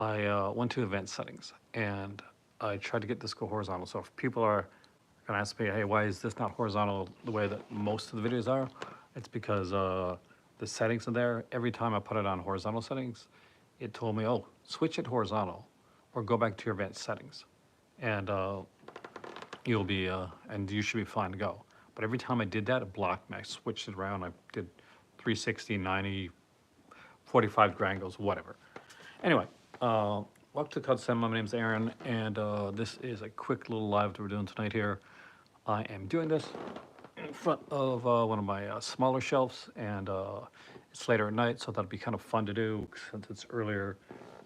I went to event settings and I tried to get this go horizontal. So if people are going to ask me, hey, why is this not horizontal the way that most of the videos are? It's because the settings are there. Every time I put it on horizontal settings, it told me, oh, switch it horizontal or go back to your event settings. And and you should be fine to go. But every time I did that, it blocked me. I switched it around. I did 360, 90, 45 degree angles, whatever. Anyway, welcome to Cut Cinema. My name's Aaron, and this is a quick little live that we're doing tonight here. I am doing this in front of one of my smaller shelves, and it's later at night, so that'll be kind of fun to do since it's earlier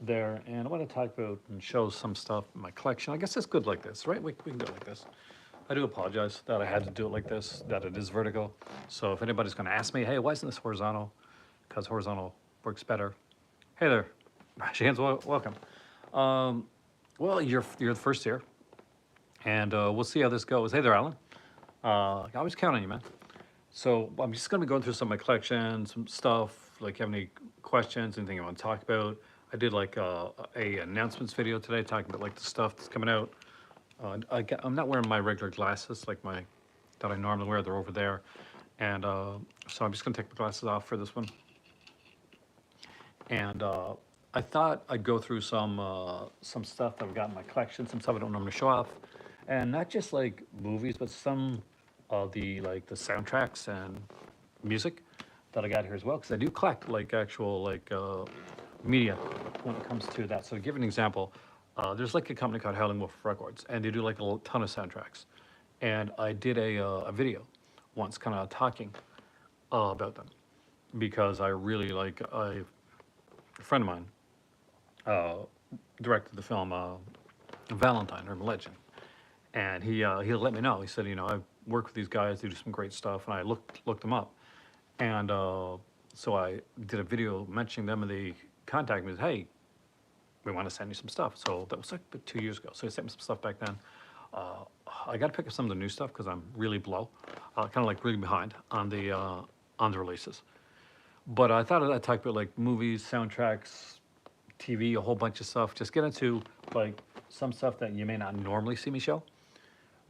there. And I want to talk about and show some stuff in my collection. I guess it's good like this, right? We can do it like this. I do apologize that I had to do it like this, that it is vertical. So if anybody's going to ask me, hey, why isn't this horizontal? Because horizontal works better. Hey there, Shans, welcome. Um, well, you're the first here, and we'll see how this goes. Hey there, Alan. I was counting you, man. So I'm just gonna be going through some of my collection, some stuff. Like, have any questions, anything you want to talk about? I did like a announcements video today talking about like the stuff that's coming out. I'm not wearing my regular glasses like my that I normally wear. They're over there, and so I'm just gonna take the glasses off for this one. And I thought I'd go through some stuff that I've got in my collection, some stuff I don't normally show off, and not just like movies, but some of the like the soundtracks and music that I got here as well, because I do collect like actual like media when it comes to that. So to give an example, there's like a company called Howling Wolf Records, and they do like a ton of soundtracks. And I did a video once, kind of talking about them because I really like a friend of mine uh, directed the film Valentine, Urban Legend, and he let me know. He said, you know, I work with these guys, they do some great stuff, and I looked them up, and so I did a video mentioning them, and they contacted me and said, hey, we want to send you some stuff. So that was like 2 years ago. So he sent me some stuff back then. Uh, I got to pick up some of the new stuff because I'm really below, kind of like really behind on the releases. But I thought I'd talk about like movies, soundtracks, TV, a whole bunch of stuff. Just get into like some stuff that you may not normally see me show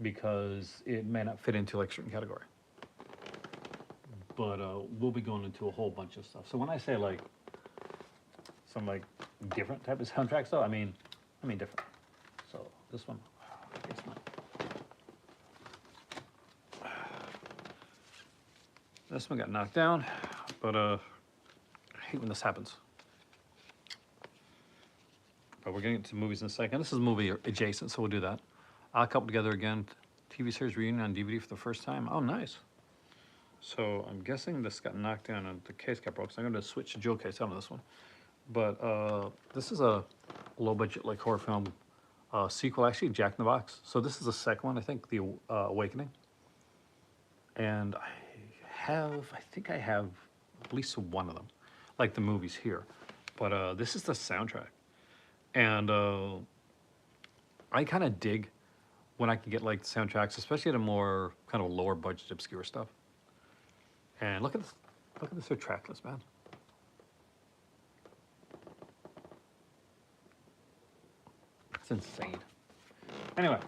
because it may not fit into like certain category. But we'll be going into a whole bunch of stuff. So when I say like some like different type of soundtracks, though, I mean different. So this one, it's not. This one got knocked down, but I hate when this happens. But we're getting into movies in a second. This is movie adjacent, so we'll do that. I'll couple together again. TV series reunion on DVD for the first time. Oh, nice. So I'm guessing this got knocked down and the case got broke. So I'm going to switch the jewel case out on this one. But this is a low budget like horror film sequel, actually, Jack in the Box. So this is the second one, I think, The Awakening. And I think I have at least one of them, like the movies here. But this is the soundtrack. And I kind of dig when I can get like soundtracks, especially to more kind of lower budget, obscure stuff. And look at this track list, man. It's insane. Anyway,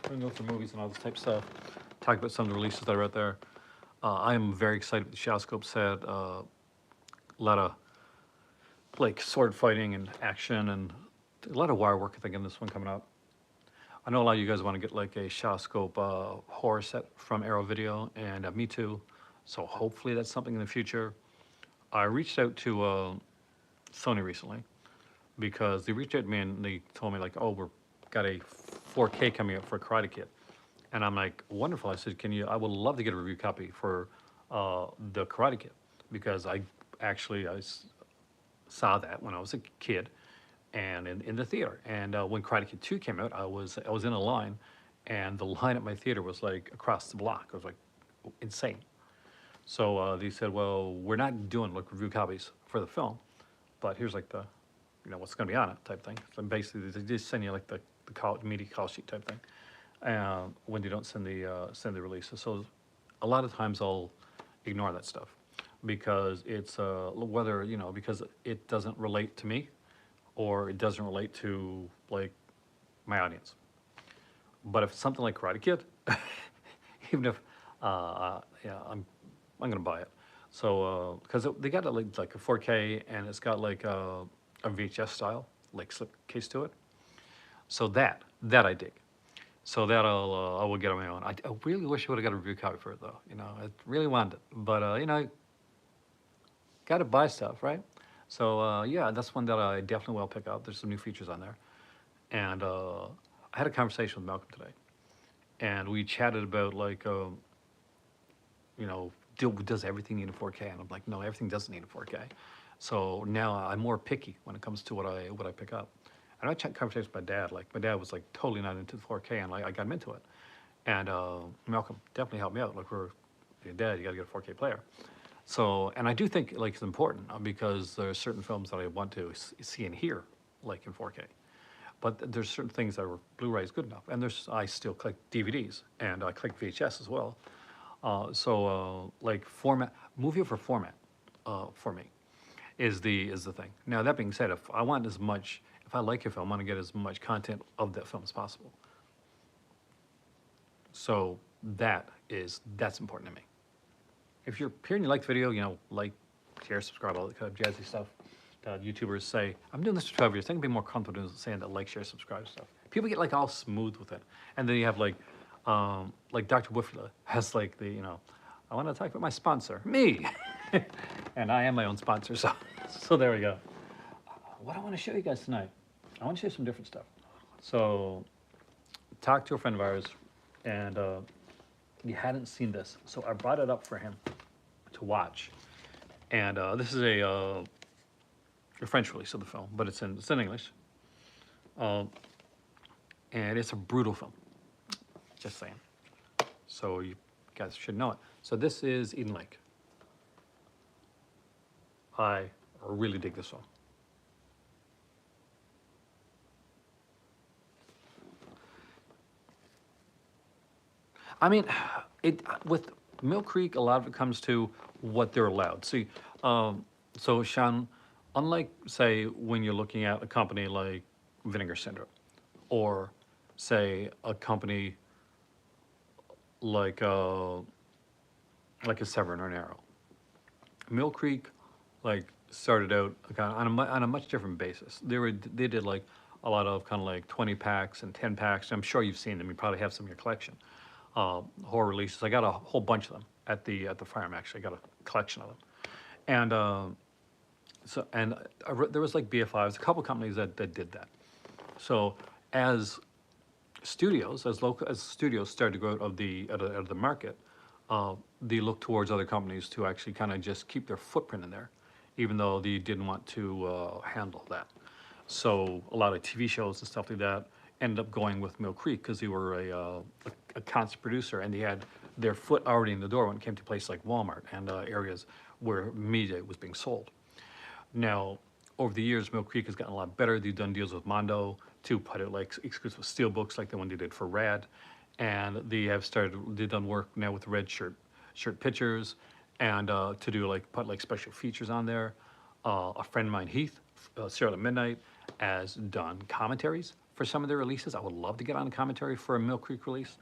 we're gonna go through movies and all this type of stuff. Talk about some of the releases that are out there. I am very excited with the Showscope set. A lot of like sword fighting and action and a lot of wire work, I think, in this one coming up. I know a lot of you guys want to get like a Shawscope horror set from Arrow Video, and me too. So hopefully that's something in the future. I reached out to Sony recently because they reached out to me and they told me like, oh, we're got a 4K coming up for Karate Kid, and I'm like, wonderful. I said, can you? I would love to get a review copy for the Karate Kid because saw that when I was a kid and in the theater. And when Karate Kid 2 came out, I was in a line, and the line at my theater was like across the block. It was like insane. So they said, well, we're not doing like review copies for the film, but here's like the, you know, what's going to be on it type thing. So basically, they just send you like the media call sheet type thing when they don't send the releases. So a lot of times I'll ignore that stuff because it's whether, you know, because it doesn't relate to me or it doesn't relate to like my audience. But if it's something like Karate Kid, even if yeah, I'm gonna buy it. So because they got it like a 4K and it's got like a VHS style like slip case to it. So that I dig. So that I will get on my own. I really wish I would have got a review copy for it though. You know, I really wanted it, but you know, got to buy stuff, right? So yeah, that's one that I definitely will pick up. There's some new features on there, and I had a conversation with Malcolm today, and we chatted about like you know, does everything need a 4K? And I'm like, no, everything doesn't need a 4K. So now I'm more picky when it comes to what I pick up. And I had conversations with my dad. Like my dad was like totally not into the 4K, and like I got him into it. And Malcolm definitely helped me out. Like we're, your dad, you got to get a 4K player. So, and I do think like it's important because there are certain films that I want to see and hear like in 4K. But there's certain things that are Blu-ray is good enough, and there's I still collect DVDs and I collect VHS as well. Like format, movie over format, for me, is the thing. Now that being said, if I want as much, if I like a film, I want to get as much content of that film as possible. So that's important to me. If you're here and you like the video, you know, like, share, subscribe, all that kind of jazzy stuff that YouTubers say. I'm doing this for 12 years. I think I'd be more comfortable saying that like, share, subscribe stuff. People get like all smooth with it. And then you have like Dr. Woofula has like the, you know, I want to talk about my sponsor, me. And I am my own sponsor, so, so there we go. What I want to show you guys tonight, I want to show you some different stuff. So, talk to a friend of ours, and he hadn't seen this, so I brought it up for him to watch. And this is a French release of the film, but it's in English. And it's a brutal film. Just saying. So you guys should know it. So this is Eden Lake. I really dig this film. I mean, it with Mill Creek, a lot of it comes to what they're allowed. See, so Sean, unlike say when you're looking at a company like Vinegar Syndrome, or say a company like uh, like a Severn or an Arrow, Mill Creek, like started out kind of on a much different basis. They did like a lot of kind of like 20 packs and 10 packs. I'm sure you've seen them. You probably have some in your collection. Horror releases. I got a whole bunch of them at the farm. Actually, I got a collection of them. And there was like BFIs, a couple companies that did that. So as as studios started to go out of the market, they looked towards other companies to actually kind of just keep their footprint in there, even though they didn't want to handle that. So a lot of TV shows and stuff like that ended up going with Mill Creek because they were a constant producer and they had their foot already in the door when it came to places like Walmart and areas where media was being sold. Now, over the years, Mill Creek has gotten a lot better. They've done deals with Mondo to put it like exclusive steel books, like the one they did for Rad, and they've done work now with Red Shirt Pictures, and to do like put like special features on there. A friend of mine, Heath, Serial at Midnight, has done commentaries for some of their releases. I would love to get on a commentary for a Mill Creek release.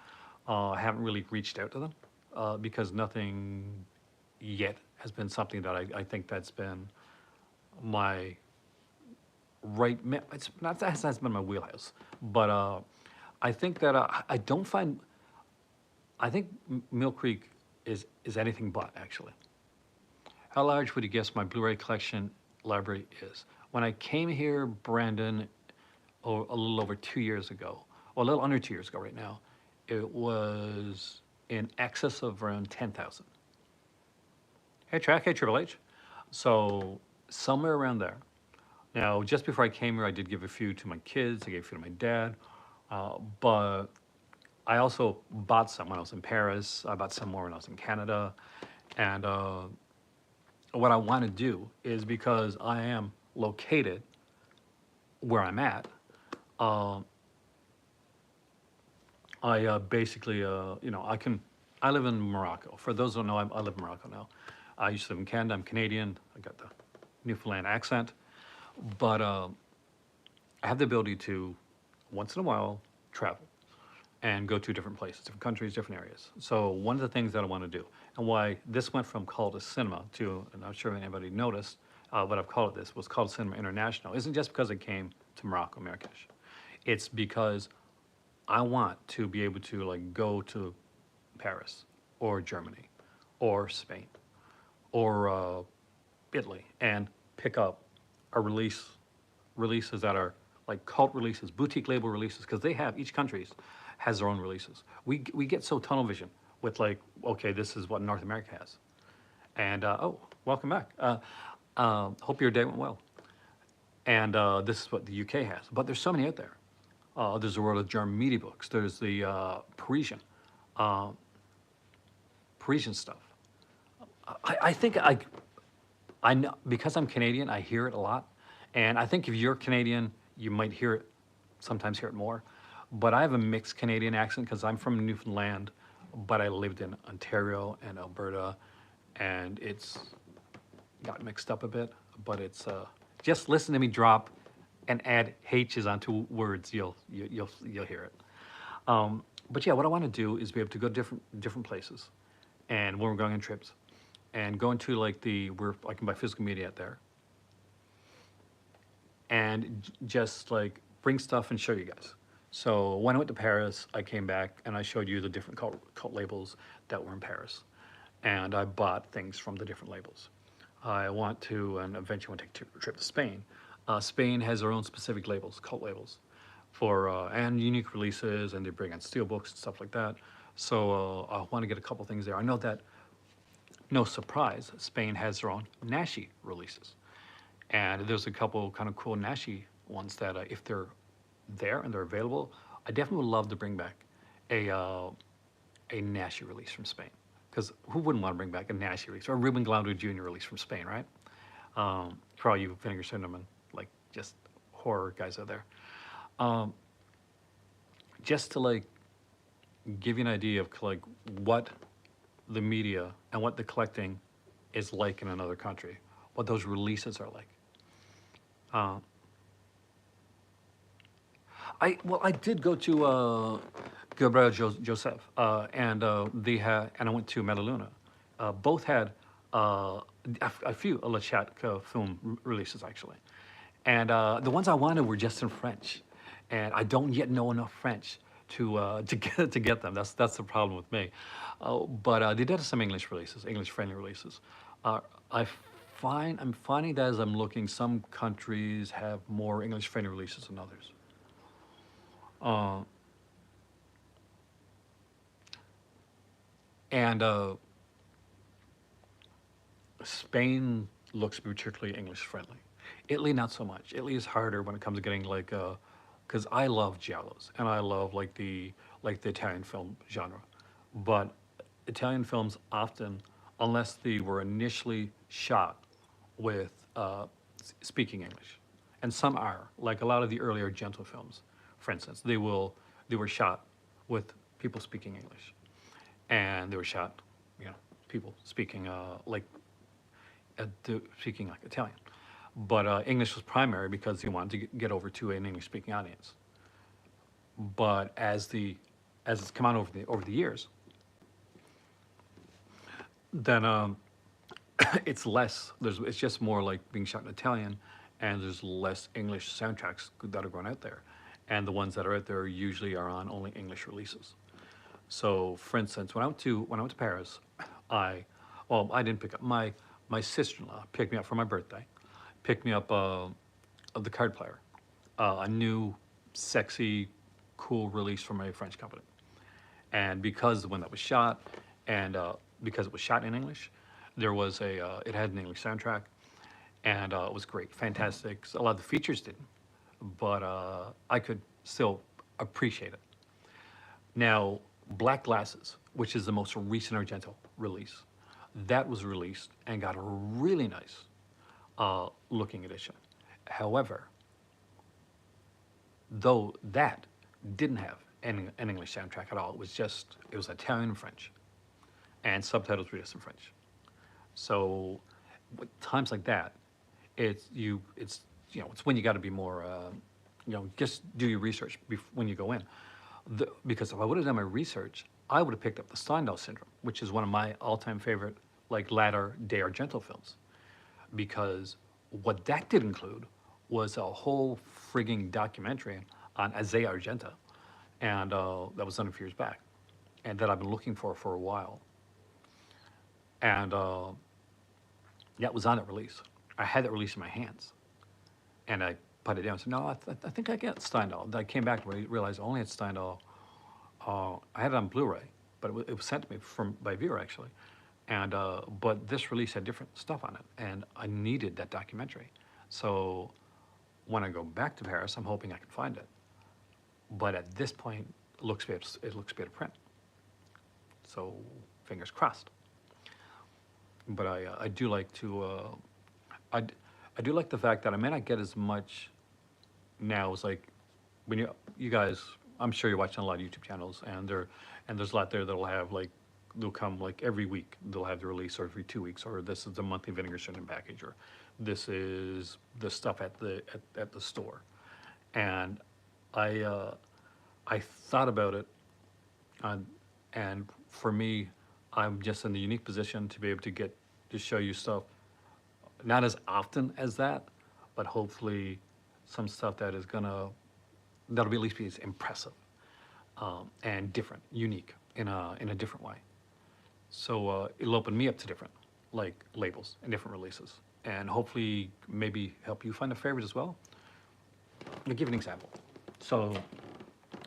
I haven't really reached out to them because nothing yet has been something that I think that's been my it's not that has been my wheelhouse, but I think that I don't find. I think Mill Creek is anything but actually. How large would you guess my Blu-ray collection library is? When I came here, Brandon, a little over 2 years ago, or a little under 2 years ago, right now, it was in excess of around 10,000. Hey, Track, hey, Triple H. So somewhere around there. Now, just before I came here, I did give a few to my kids. I gave a few to my dad. But I also bought some when I was in Paris. I bought some more when I was in Canada. And what I want to do is because I am located where I'm at, I basically, you know, I live in Morocco. For those who don't know, I live in Morocco now. I used to live in Canada. I'm Canadian. I got the Newfoundland accent. But I have the ability to, once in a while, travel and go to different places, different countries, different areas. So one of the things that I want to do, and why this went from called a cinema to, and I'm sure anybody noticed, what I've called it this, was called Cinema International, isn't just because it came to Morocco, Marrakesh. It's because I want to be able to like go to Paris or Germany or Spain or Italy and pick up a releases that are like cult releases, boutique label releases, because they have each country's has their own releases. We get so tunnel vision with like, okay, this is what North America has, and oh, welcome back. Hope your day went well. And this is what the UK has, but there's so many out there. There's the world of German media books. There's the uh, Parisian stuff. I think I know because I'm Canadian, I hear it a lot, and I think if you're Canadian, you might hear it, sometimes hear it more. But I have a mixed Canadian accent because I'm from Newfoundland, but I lived in Ontario and Alberta, and it's got mixed up a bit. But it's just listen to me drop and add H's onto words, you'll hear it. But yeah, what I want to do is be able to go to different places, and when we're going on trips, and go into like where I can buy physical media out there, and just like bring stuff and show you guys. So when I went to Paris, I came back and I showed you the different cult labels that were in Paris, and I bought things from the different labels. I want to, and eventually want to take a trip to Spain. Spain has their own specific labels, cult labels, for and unique releases, and they bring on steel books and stuff like that. So I want to get a couple things there. I know that, no surprise, Spain has their own Nashi releases. And there's a couple kind of cool Nashi ones that, if they're there and they're available, I definitely would love to bring back a Nashi release from Spain. Because who wouldn't want to bring back a Nashi release or a Ruben Glaude Jr. release from Spain, right? For all you Vinegar Syndrome and like just horror guys out there. Um, just to like give you an idea of like what the media and what the collecting is like in another country, what those releases are like. Uh, I did go to Gabriel Joseph, and they had, and I went to Melaluna. Both had a few Le Chat film releases actually, and the ones I wanted were just in French, and I don't yet know enough French to get them. That's the problem with me. But they did some English releases, English friendly releases. Uh, I I'm finding that as I'm looking, some countries have more English friendly releases than others. Uh, and Spain looks particularly English friendly. Italy, not so much. Italy is harder when it comes to getting like, because I love giallos and I love like the Italian film genre, but Italian films often, unless they were initially shot with speaking English, and some are like a lot of the earlier Argento films, for instance, they were shot with people speaking English, and they were shot, you know, people speaking speaking like Italian. But English was primary because he wanted to get over to an English-speaking audience. But as it's come out over the years, then it's less. It's just more like being shot in Italian, and there's less English soundtracks that are going out there, and the ones that are out there usually are on only English releases. So, for instance, when I went to Paris, I I didn't pick up my sister-in-law picked me up for my birthday, picked me up the card player, a new, sexy, cool release from a French company, and because when that was shot, and because it was shot in English, there was it had an English soundtrack, and it was great, fantastic. A lot of the features didn't, but I could still appreciate it. Now, Black Glasses, which is the most recent Argento release, that was released and got a really nice looking edition. However, though that didn't have an English soundtrack at all, it was Italian and French, and subtitles were just in French. So, with times like that, it's it's when you got to be more. just do your research when you go in. Because if I would have done my research, I would have picked up the Stendhal syndrome, which is one of my all-time favorite, like latter day Argento films. Because what that did include was a whole frigging documentary on Isaiah Argento, and that was done a few years back, and that I've been looking for a while. And yeah, it was on that release. I had that release in my hands, and I put it down. I said, no, I think I get Stendhal. I came back and realized I only had Stendhal. I had it on Blu-ray, but it was sent to me by Viewer actually. And but this release had different stuff on it, and I needed that documentary. So when I go back to Paris, I'm hoping I can find it. But at this point, it looks better print. So fingers crossed. But I do like to I do like the fact that I may not get as much now as like when you guys, I'm sure you're watching a lot of YouTube channels, and there's a lot there that'll have like they'll come like every week they'll have the release, or every 2 weeks, or this is the monthly Vinegar Syndrome package, or this is the stuff at the store. And I thought about it, and for me, I'm just in the unique position to be able to show you stuff, not as often as that, but hopefully some stuff that'll be at least be as impressive, and different, unique in a different way. So it'll open me up to different like labels and different releases, and hopefully maybe help you find a favorite as well. I'll give you an example. So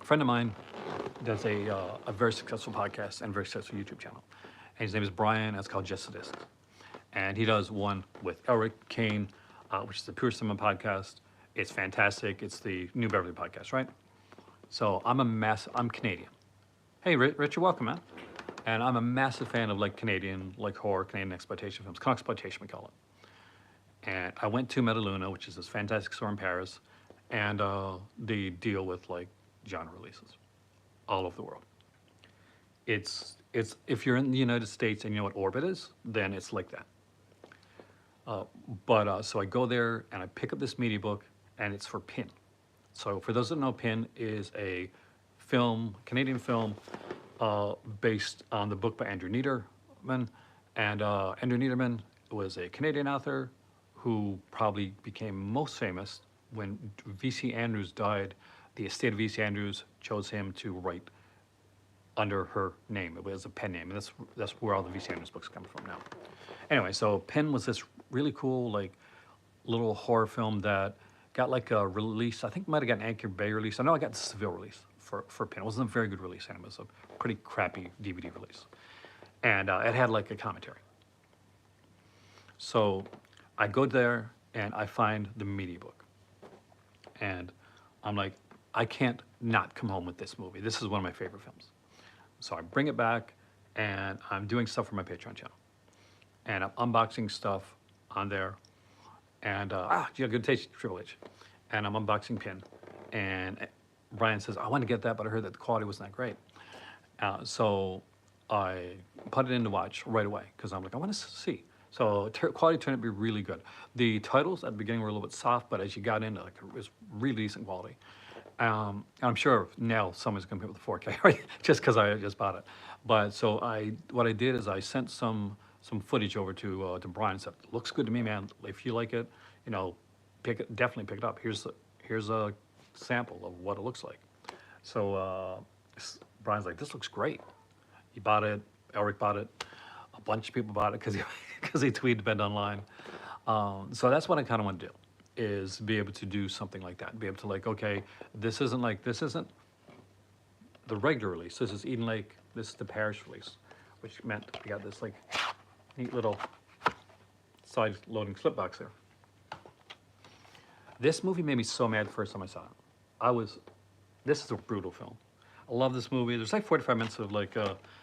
a friend of mine does a very successful podcast and very successful YouTube channel, and his name is Brian. It's called Just the Disc, and he does one with Eric Kane, which is the Pure Cinema podcast. It's fantastic. It's the New Beverly podcast, right? So I'm Canadian. Hey, Richard, welcome, man. And I'm a massive fan of like Canadian, like horror, Canadian exploitation films, exploitation we call it. And I went to Metaluna, which is this fantastic store in Paris, and they deal with like genre releases all over the world. It's if you're in the United States and you know what Orbit is, then it's like that. But so I go there and I pick up this media book, and it's for Pin. So for those that know, Pin is a film, Canadian film, based on the book by Andrew Niederman. And Andrew Niederman was a Canadian author who probably became most famous when V.C. Andrews died. The estate of V.C. Andrews chose him to write under her name. It was a pen name, and that's where all the V.C. Andrews books come from now. Anyway, so Pen was this really cool, like, little horror film that got like a release. I think it might have got an Anchor Bay release. I know I got the Seville release for Pen. It wasn't a very good release, and it was a pretty crappy DVD release. And it had like a commentary. So I go there and I find the media book. And I'm like, I can't not come home with this movie. This is one of my favorite films. So I bring it back, and I'm doing stuff for my Patreon channel. And I'm unboxing stuff on there. And, good taste, Triple H. And I'm unboxing Pin. And Brian says, I want to get that, but I heard that the quality wasn't that great. So I put it in to watch right away, because I'm like, I want to see. So quality turned out to be really good. The titles at the beginning were a little bit soft, but as you got into it, it was really decent quality. And I'm sure now someone's going to be with the 4K, right? Just because I just bought it. But so what I did is I sent some footage over to Brian and said, looks good to me, man. If you like it, definitely pick it up. Here's a sample of what it looks like. So Brian's like, this looks great. He bought it. Eric bought it. A bunch of people bought it because he tweeted Ben online. So that's what I kind of want to do, is be able to do something like that. Be able to like, okay, this isn't the regular release. This is Eden Lake. This is the Paris release, which meant we got this like neat little side loading slip box there. This movie made me so mad the first time I saw it. This is a brutal film. I love this movie. There's like 45 minutes of like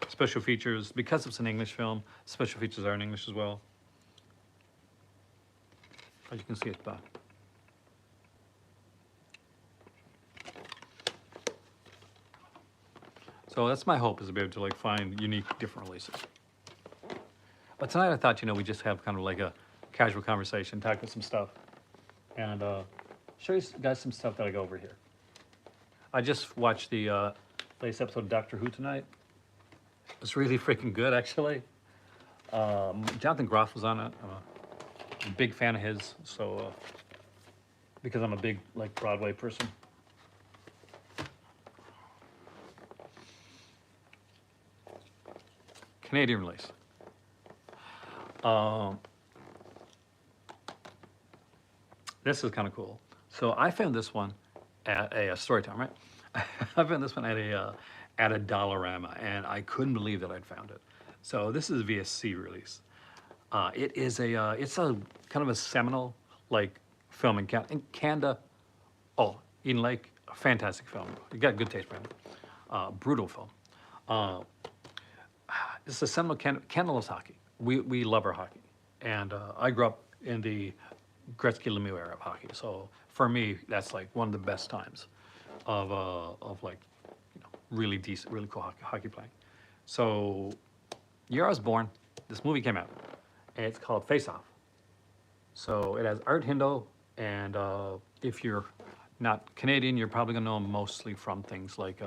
special features. Because it's an English film, special features are in English as well. As you can see, it's back. So that's my hope, is to be able to like find unique, different releases. But tonight I thought, we just have kind of like a casual conversation, talk about some stuff. And show you guys some stuff that I got over here. I just watched the latest episode of Doctor Who tonight. It's really freaking good, actually. Jonathan Groff was on it. I'm a big fan of his, so because I'm a big like Broadway person. Canadian release. This is kind of cool. So I found this one at a story time, right? I found this one at a Dollarama, and I couldn't believe that I'd found it. So this is a VSC release. It is it's a kind of a seminal like film in Canada. Oh, Eden Lake, a fantastic film. You got good taste, man. Brutal film. It's a seminal Canada loves hockey. We love our hockey, and I grew up in the Gretzky Lemieux era of hockey. So for me, that's like one of the best times of like really decent, really cool hockey playing. So year I was born, this movie came out, and it's called Face Off. So it has Art Hindle, and if you're not Canadian, you're probably gonna know him mostly from things like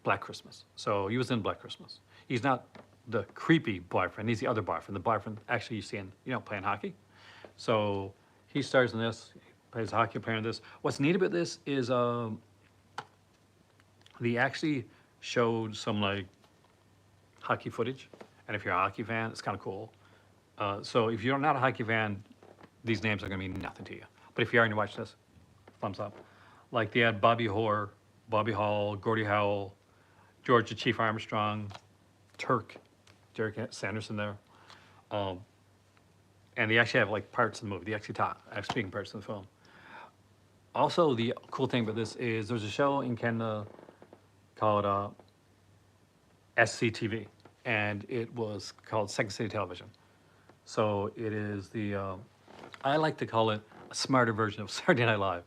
Black Christmas. So he was in Black Christmas. He's not the creepy boyfriend. He's the other boyfriend. The boyfriend actually you see in playing hockey. So he stars in this. He plays a hockey player in this. What's neat about this is they actually showed some like hockey footage, and if you're a hockey fan, it's kind of cool. So if you're not a hockey fan, these names are gonna mean nothing to you. But if you are and you watch this, thumbs up. Like they had Bobby Hoare, Bobby Hall, Gordie Howe, George the Chief Armstrong, Turk, Derek Sanderson there. And they actually have like parts of the movie. They actually talk, speaking parts of the film. Also, the cool thing about this is there's a show in Canada called SCTV, and it was called Second City Television. So it is I like to call it a smarter version of Saturday Night Live,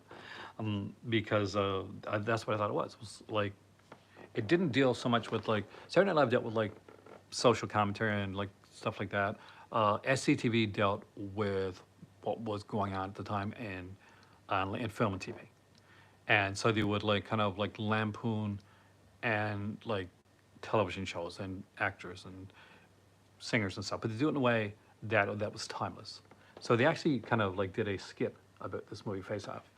because that's what I thought it was. It was like, it didn't deal so much with like, Saturday Night Live dealt with like social commentary and like stuff like that. SCTV dealt with what was going on at the time in film and TV. And so they would like kind of like lampoon and like television shows and actors and singers and stuff, but they do it in a way that was timeless. So they actually kind of like did a skit about this movie Face Off,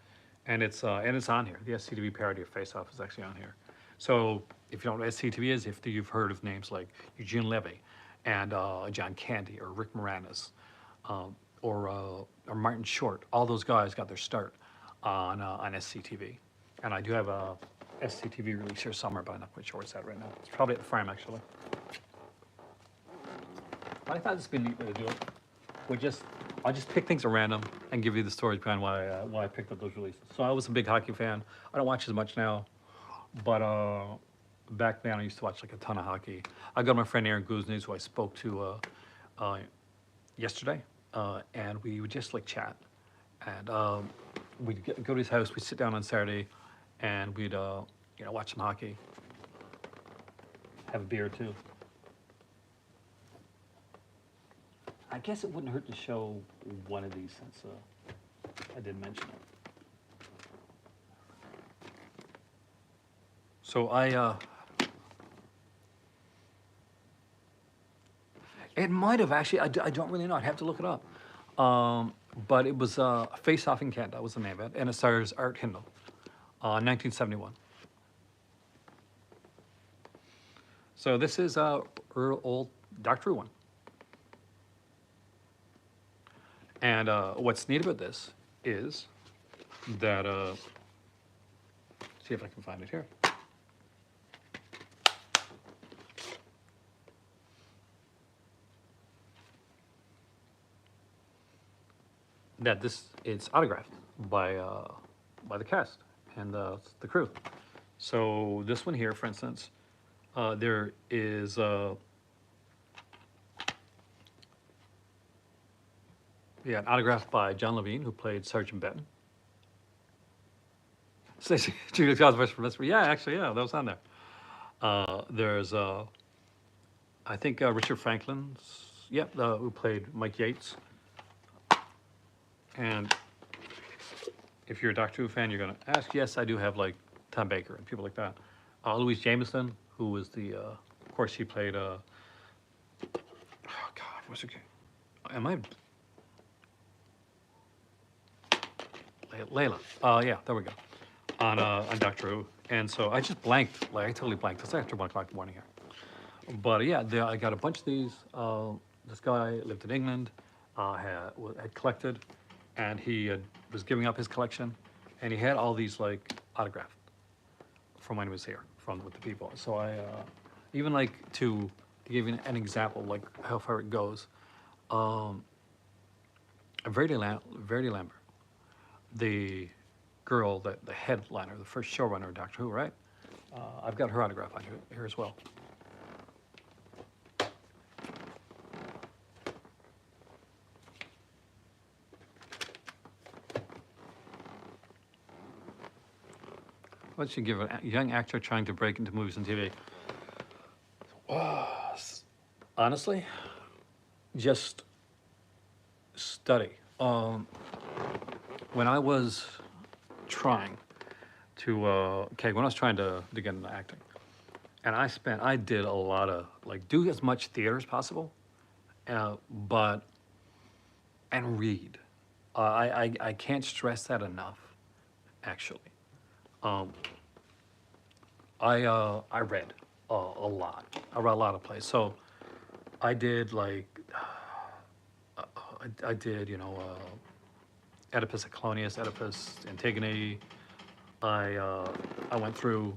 and it's on here. The SCTV parody of Face Off is actually on here. So if you don't know what SCTV is, if you've heard of names like Eugene Levy and John Candy or Rick Moranis or Martin Short, all those guys got their start on SCTV. And I do have a SCTV release here somewhere, but I'm not quite sure where it's at right now. It's probably at the farm, actually. But I thought this would be a neat way to do it. I'll just pick things at random and give you the stories behind why I picked up those releases. So I was a big hockey fan. I don't watch as much now, but back then I used to watch like a ton of hockey. I got my friend Aaron Guznes, who I spoke to yesterday, and we would just like chat. And we'd go to his house, we'd sit down on Saturday, and we'd watch some hockey, have a beer too. I guess it wouldn't hurt to show one of these since I did mention it. So it might have actually, I don't really know, I'd have to look it up. But it was Face Off in Canada was the name of it, and it stars Art Hindle, 1971. So this is old Doctor Who one. And what's neat about this is that, see if I can find it here. That it's autographed by the cast and the crew. So this one here, for instance, there is an autograph by John Levine, who played Sergeant Benton. Stacey Julia Cosmos from Mystery. Yeah, actually, yeah, that was on there. There's I think Richard Franklin's, who played Mike Yates. And if you're a Doctor Who fan, you're gonna ask. Yes, I do have like Tom Baker and people like that. Louise Jameson, who was the, of course, she played. Oh God, what's her? Am I Layla? Yeah, there we go. On Doctor Who, and so I just blanked. Like I totally blanked. It's after 1 o'clock in the morning here. But yeah, I got a bunch of these. This guy lived in England, had collected, and he was giving up his collection, and he had all these like autographed from when he was here, from with the people. So I, even like to give you an example, like how far it goes. Um, Verity Lambert, the girl, that the headliner, the first showrunner of Doctor Who, right? I've got her autograph on here as well. What should give a young actor trying to break into movies and TV? Honestly, just study. When I was trying when I was trying to get into acting, and I did a lot of, like, do as much theater as possible, but, and read. I can't stress that enough, actually. Um, I read a lot. I read a lot of plays. So I did like, I did, Oedipus Ecolonius, Oedipus Antigone. I went through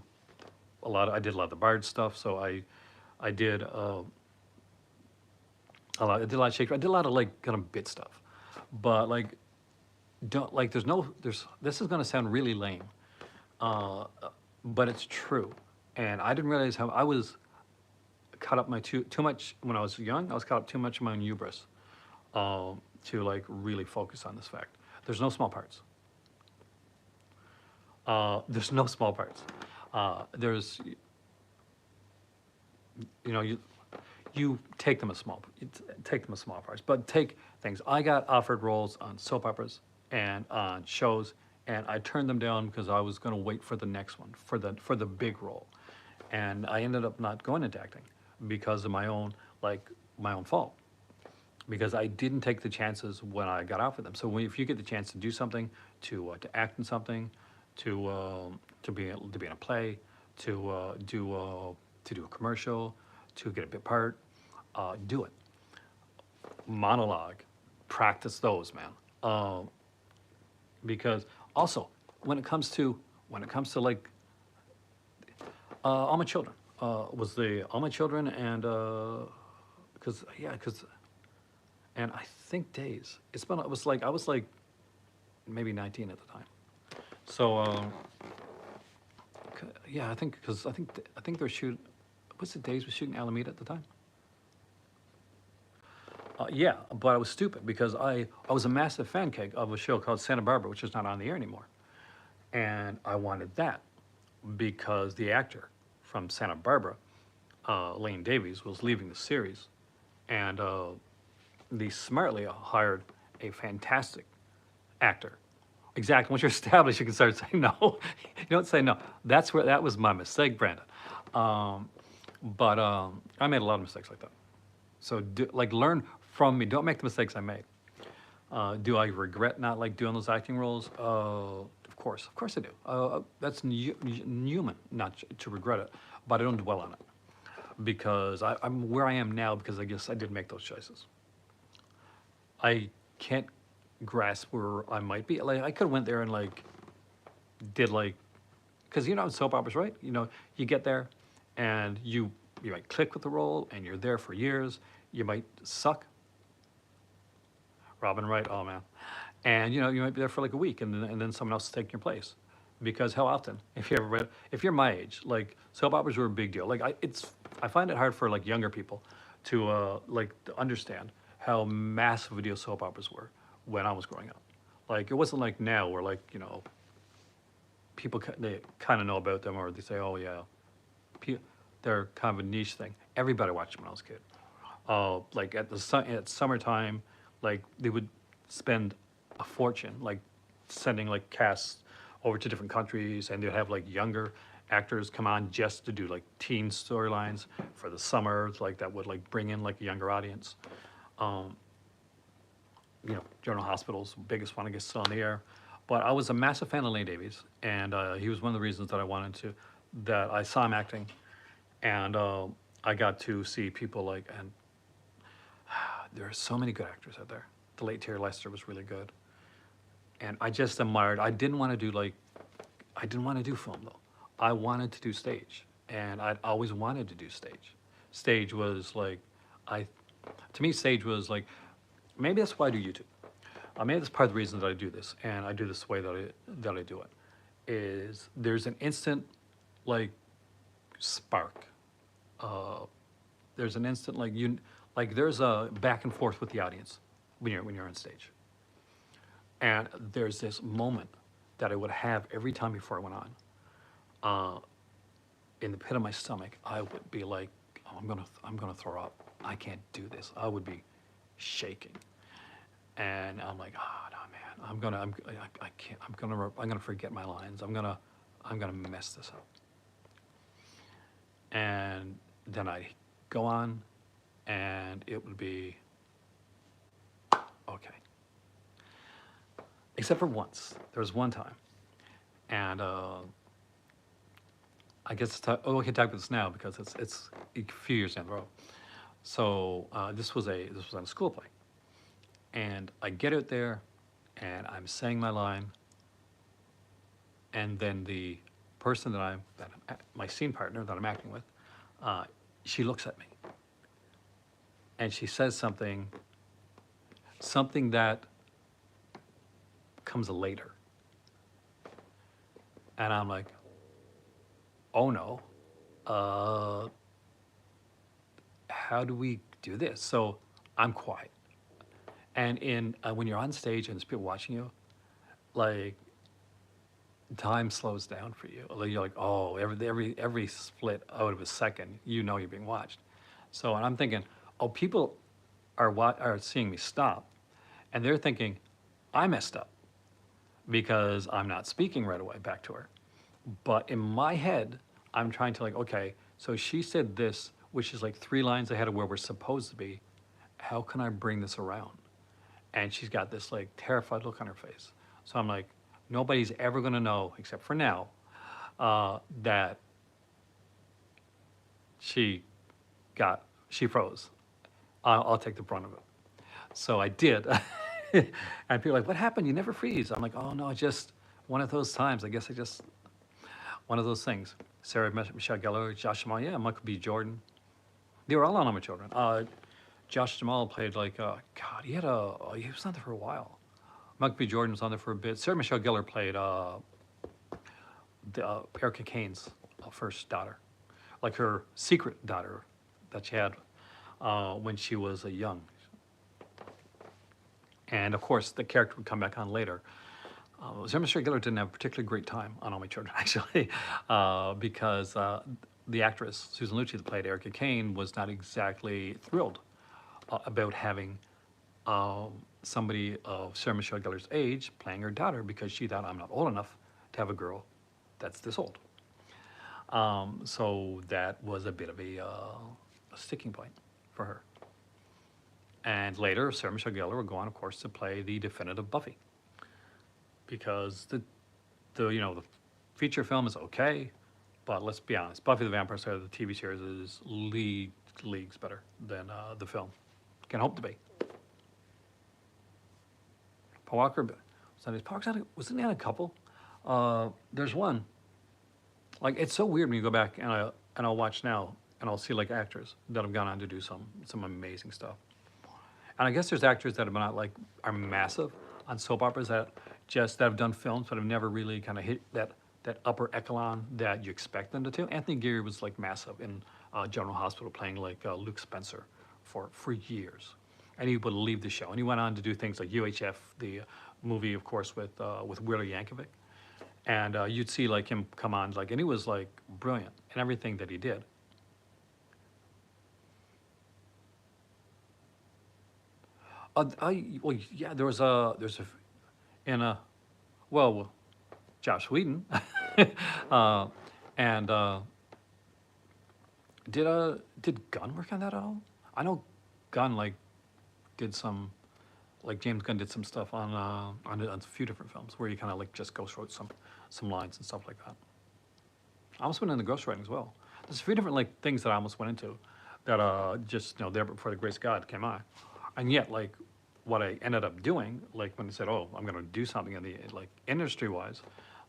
I did a lot of the Bard stuff. So I did I did a lot of Shakespeare. I did a lot of like kind of bit stuff, but like, don't like, this is gonna sound really lame, uh, but it's true. And I didn't realize how I was caught up too much when I was young. I was caught up too much in my own hubris, to like really focus on this fact. There's no small parts. There's no small parts. There's, you take them as small parts, but take things. I got offered roles on soap operas and on shows, and I turned them down because I was going to wait for the next one, for the big role, and I ended up not going into acting because of my own fault, because I didn't take the chances when I got offered them. So if you get the chance to do something, to act in something, to be in a play, to do a commercial, to get a bit part, do it. Monologue, practice those, man. Because also, when it comes to like, All My Children, was the All My Children, and because and I think Days. I was like maybe 19 at the time. So yeah, I think because I think they're shooting. What's it? Days was shooting Alameda at the time. Yeah, but I was stupid because I was a massive fan cake of a show called Santa Barbara, which is not on the air anymore, and I wanted that because the actor from Santa Barbara, Lane Davies, was leaving the series, and they smartly hired a fantastic actor. Exactly. Once you're established, you can start saying no. You don't say no. That was my mistake, Brandon. Um, but I made a lot of mistakes like that. So learn from me. Don't make the mistakes I made. Do I regret not like doing those acting roles? Of course I do. That's human not to regret it, but I don't dwell on it because I'm where I am now because I guess I did make those choices. I can't grasp where I might be. Like I could have went there and like did like, because soap operas, right? You get there, and you might click with the role, and you're there for years. You might suck. Robin Wright, oh man, and you might be there for like a week, and then someone else is taking your place. Because how often, if you're my age, like soap operas were a big deal. Like I find it hard for like younger people to understand how massive a deal soap operas were when I was growing up. Like it wasn't like now where like people they kind of know about them, or they say, oh yeah, they're kind of a niche thing. Everybody watched them when I was a kid. Like at summertime, like they would spend a fortune, like sending like casts over to different countries, and they'd have like younger actors come on just to do like teen storylines for the summer, like that would like bring in like a younger audience. Um, General Hospital's biggest one, I guess, still on the air. But I was a massive fan of Lane Davies, and he was one of the reasons that I wanted to, that I saw him acting, and I got to see people like, and there are so many good actors out there. The late Terry Lester was really good, and I just admired. I didn't want to do like, I didn't want to do film though. I wanted to do stage, and I'd always wanted to do stage. Stage was like, I, to me, stage was like, maybe that's why I do YouTube. Maybe that's part of the reason that I do this, and I do this the way that I do it. Is there's an instant like spark. Uh, there's an instant like there's a back and forth with the audience when you're on stage, and there's this moment that I would have every time before I went on. Uh, in the pit of my stomach, I would be like, oh, I'm gonna throw up. I can't do this. I would be shaking, and I'm like, oh no, man, I can't. I'm gonna forget my lines. I'm gonna mess this up. And then I go on, and it would be okay. Except for once. There was one time, and I guess we can talk about this now because it's a few years down the road. So this was on a school play, and I get out there, and I'm saying my line, and then the person my scene partner that I'm acting with, uh, she looks at me, and she says something that comes later, and I'm like, oh no, uh, how do we do this? So I'm quiet, and in when you're on stage and there's people watching you, like time slows down for you. Like, you're like, oh, every split out of a second, you're being watched. So, and I'm thinking, oh, people are seeing me stop, and they're thinking, I messed up because I'm not speaking right away back to her. But in my head, I'm trying to like, okay, so she said this, which is like 3 lines ahead of where we're supposed to be. How can I bring this around? And she's got this like terrified look on her face. So I'm like, nobody's ever gonna know, except for now, that she she froze. I'll take the brunt of it. So I did. And people are like, what happened? You never freeze. I'm like, oh no, just one of those times. I guess one of those things. Sarah Michelle Gellar, Josh Jamal, yeah, Michael B. Jordan. They were all on my children. Josh Jamal played like, God, he was on there for a while. Michael B. Jordan was on there for a bit. Sarah Michelle Gellar played Erica Kane's first daughter, like her secret daughter that she had when she was young. And of course, the character would come back on later. Sarah Michelle Gellar didn't have a particularly great time on All My Children, actually, because the actress, Susan Lucci, that played Erica Kane, was not exactly thrilled about having somebody of Sarah Michelle Gellar's age playing her daughter because she thought, I'm not old enough to have a girl that's this old. So that was a bit of a sticking point for her. And later, Sarah Michelle Gellar would go on, of course, to play the definitive Buffy, because the feature film is okay, but let's be honest, Buffy the Vampire Slayer, the TV series, is leagues better than the film. Can hope to be. Paul Walker, wasn't he on a couple? There's one. Like, it's so weird when you go back and I'll watch now and I'll see like actors that have gone on to do some amazing stuff. And I guess there's actors that have not like are massive on soap operas that have done films but have never really kind of hit that upper echelon that you expect them to do. Anthony Geary was like massive in General Hospital, playing like Luke Spencer for years, and he would leave the show and he went on to do things like UHF, the movie, of course, with Weird Yankovic, and you'd see like him come on like, and he was like brilliant in everything that he did. Well, yeah, there's a in a well, Josh Whedon, uh, and did Gunn work on that at all? I know Gunn like did some like James Gunn did some stuff on a few different films where he kind of like just ghost wrote some lines and stuff like that. I almost went into ghostwriting as well. There's a few different like things that I almost went into that just there before the grace of God came on, and yet like what I ended up doing like when I said oh I'm gonna do something in the like industry wise,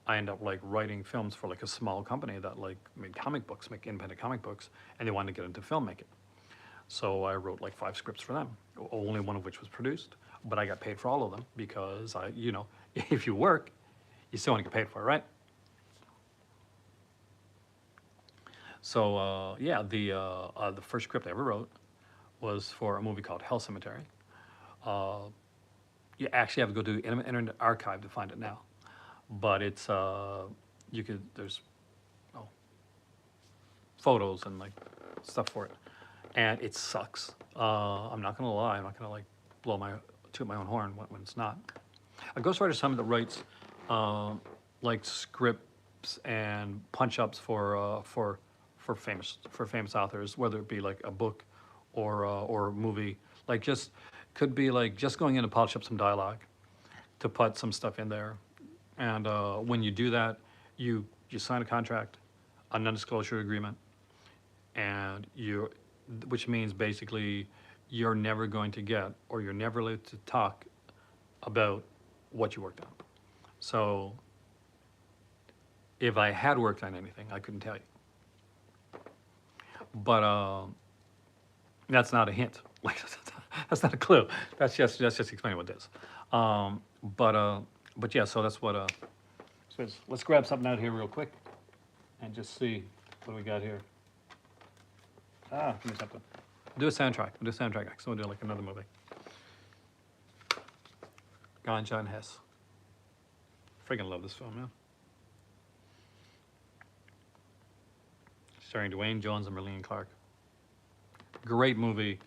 I end up like writing films for like a small company that like made comic books, make independent comic books, and they wanted to get into filmmaking. So I wrote like 5 scripts for them, only one of which was produced, but I got paid for all of them because if you work, you still want to get paid for it, right? So yeah, the first script I ever wrote was for a movie called Hell Cemetery. Uh, you actually have to go to Internet Archive to find it now, but it's you could there's oh, photos and like stuff for it, and it sucks. I'm not gonna lie. I'm not gonna like blow my toot my own horn when it's not. A ghostwriter is someone that writes like scripts and punch ups for famous authors, whether it be like a book or a movie. Like just could be like just going in to polish up some dialogue to put some stuff in there. And when you do that, you sign a contract, a non-disclosure agreement, and which means basically you're never going to get or you're never allowed to talk about what you worked on. So if I had worked on anything, I couldn't tell you. But that's not a hint. Like that's not a clue. That's just explaining what it is. Um, but uh, but yeah. So that's what. So let's grab something out here real quick and just see what do we got here. Give me something. Do a soundtrack. We'll do a soundtrack next. We'll do like another movie. Ganja and Hess. Friggin' love this film, man. Starring Dwayne Jones and Merlene Clark. Great movie.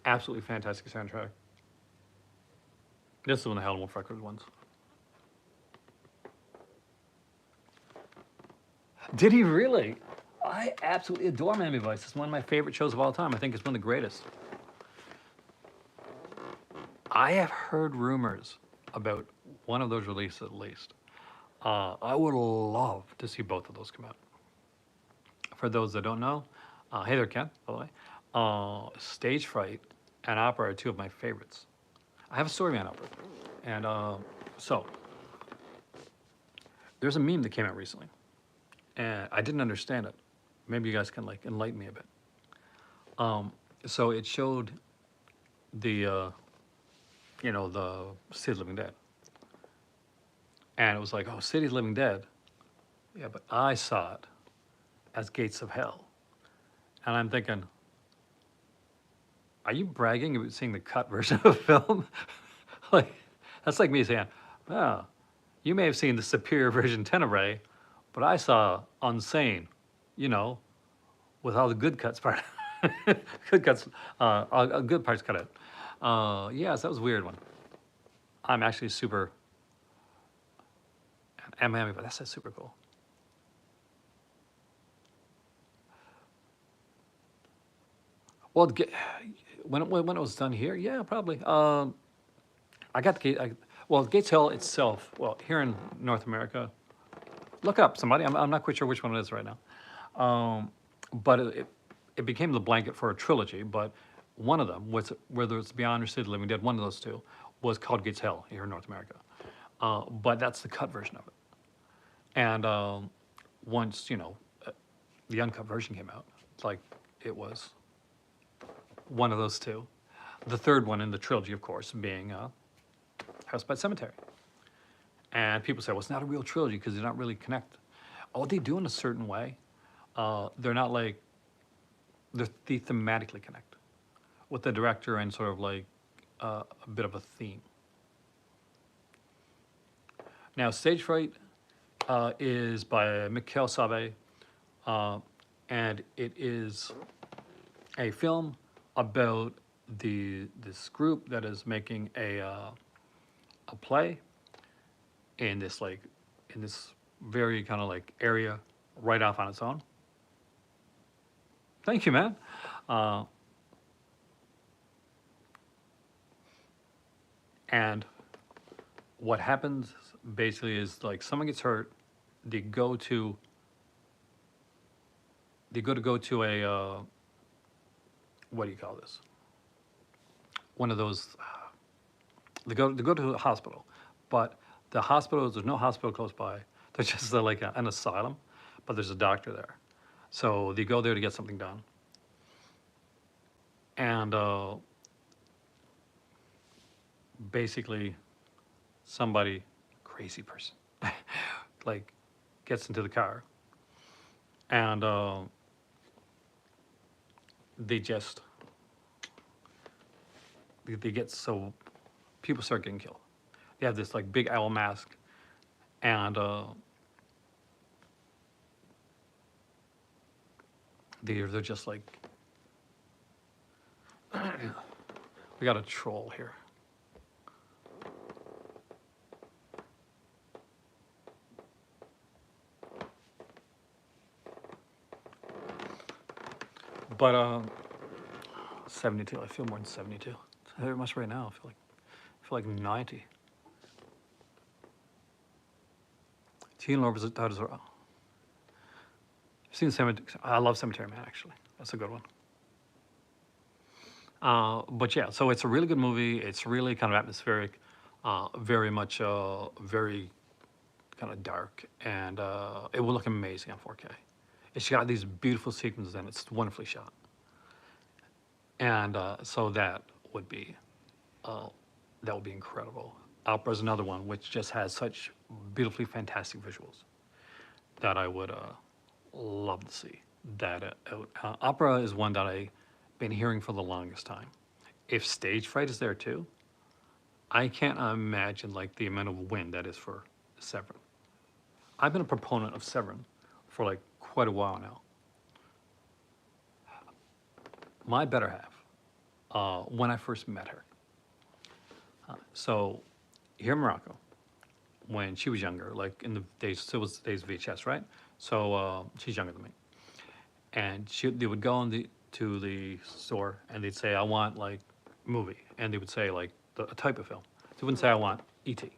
Absolutely fantastic soundtrack. This is one of the Howlin' Wolf Records ones. Did he really? I absolutely adore Miami Vice. It's one of my favorite shows of all time. I think it's one of the greatest. I have heard rumors about one of those releases at least. I would love to see both of those come out. For those that don't know, hey there, Ken, by the way. Stage Fright and opera are two of my favorites. I have a Storyman opera. And so, there's a meme that came out recently, and I didn't understand it. Maybe you guys can like enlighten me a bit. So it showed the, the City of the Living Dead. And it was like, oh, City of the Living Dead. Yeah, but I saw it as Gates of Hell. And I'm thinking, are you bragging about seeing the cut version of a film? Like, that's like me saying, oh, you may have seen the superior version Tenebrae, but I saw Unsane, with all the good cuts part, good cuts, good parts cut out. Yes, that was a weird one. I'm actually super, and Miami, but that's super cool. Well, when it was done here, yeah, probably. I got the gate. Well, Gates Hill itself. Well, here in North America, look up somebody. I'm not quite sure which one it is right now. But it became the blanket for a trilogy. But one of them was whether it's Beyond or City of the Living Dead. One of those two was called Gates Hill here in North America. But that's the cut version of it. And once the uncut version came out, it's like it was one of those two. The third one in the trilogy, of course, being House by Cemetery. And people say, well, it's not a real trilogy because they're not really connected. Oh, they do in a certain way. They're not like, they thematically connect with the director and sort of like a bit of a theme. Now, Stage Fright is by Mikhail Sabe, and it is a film about this group that is making a play, in this like in this very kind of like area right off on its own. Thank you, man. Uh, and what happens basically is like someone gets hurt, they go to go to a what do you call this? One of those. They go to a hospital, but the hospital there's no hospital close by. There's just like an asylum, but there's a doctor there. So they go there to get something done, and basically somebody crazy person like gets into the car and they just they get so people start getting killed. They have this like big owl mask and they're just like we got a troll here. But 72. I feel more than 72. How much right now? I feel like 90. Teen Lord was that is. I've seen Cemetery. I love Cemetery Man actually. That's a good one. But yeah, so it's a really good movie. It's really kind of atmospheric, very much very kind of dark, and it will look amazing on 4K. It's got these beautiful sequences and it's wonderfully shot. And so uh, that would be incredible. Opera is another one which just has such beautifully fantastic visuals that I would love to see. That opera is one that I've been hearing for the longest time. If stage fright is there too, I can't imagine like the amount of wind that is for Severin. I've been a proponent of Severin for like quite a while now. My better half, when I first met her. So here in Morocco, when she was younger, like in the days, so it was the days of VHS, right? So she's younger than me, and they would go to the store and they'd say, I want like movie, and they would say like a type of film. They wouldn't say I want E.T.,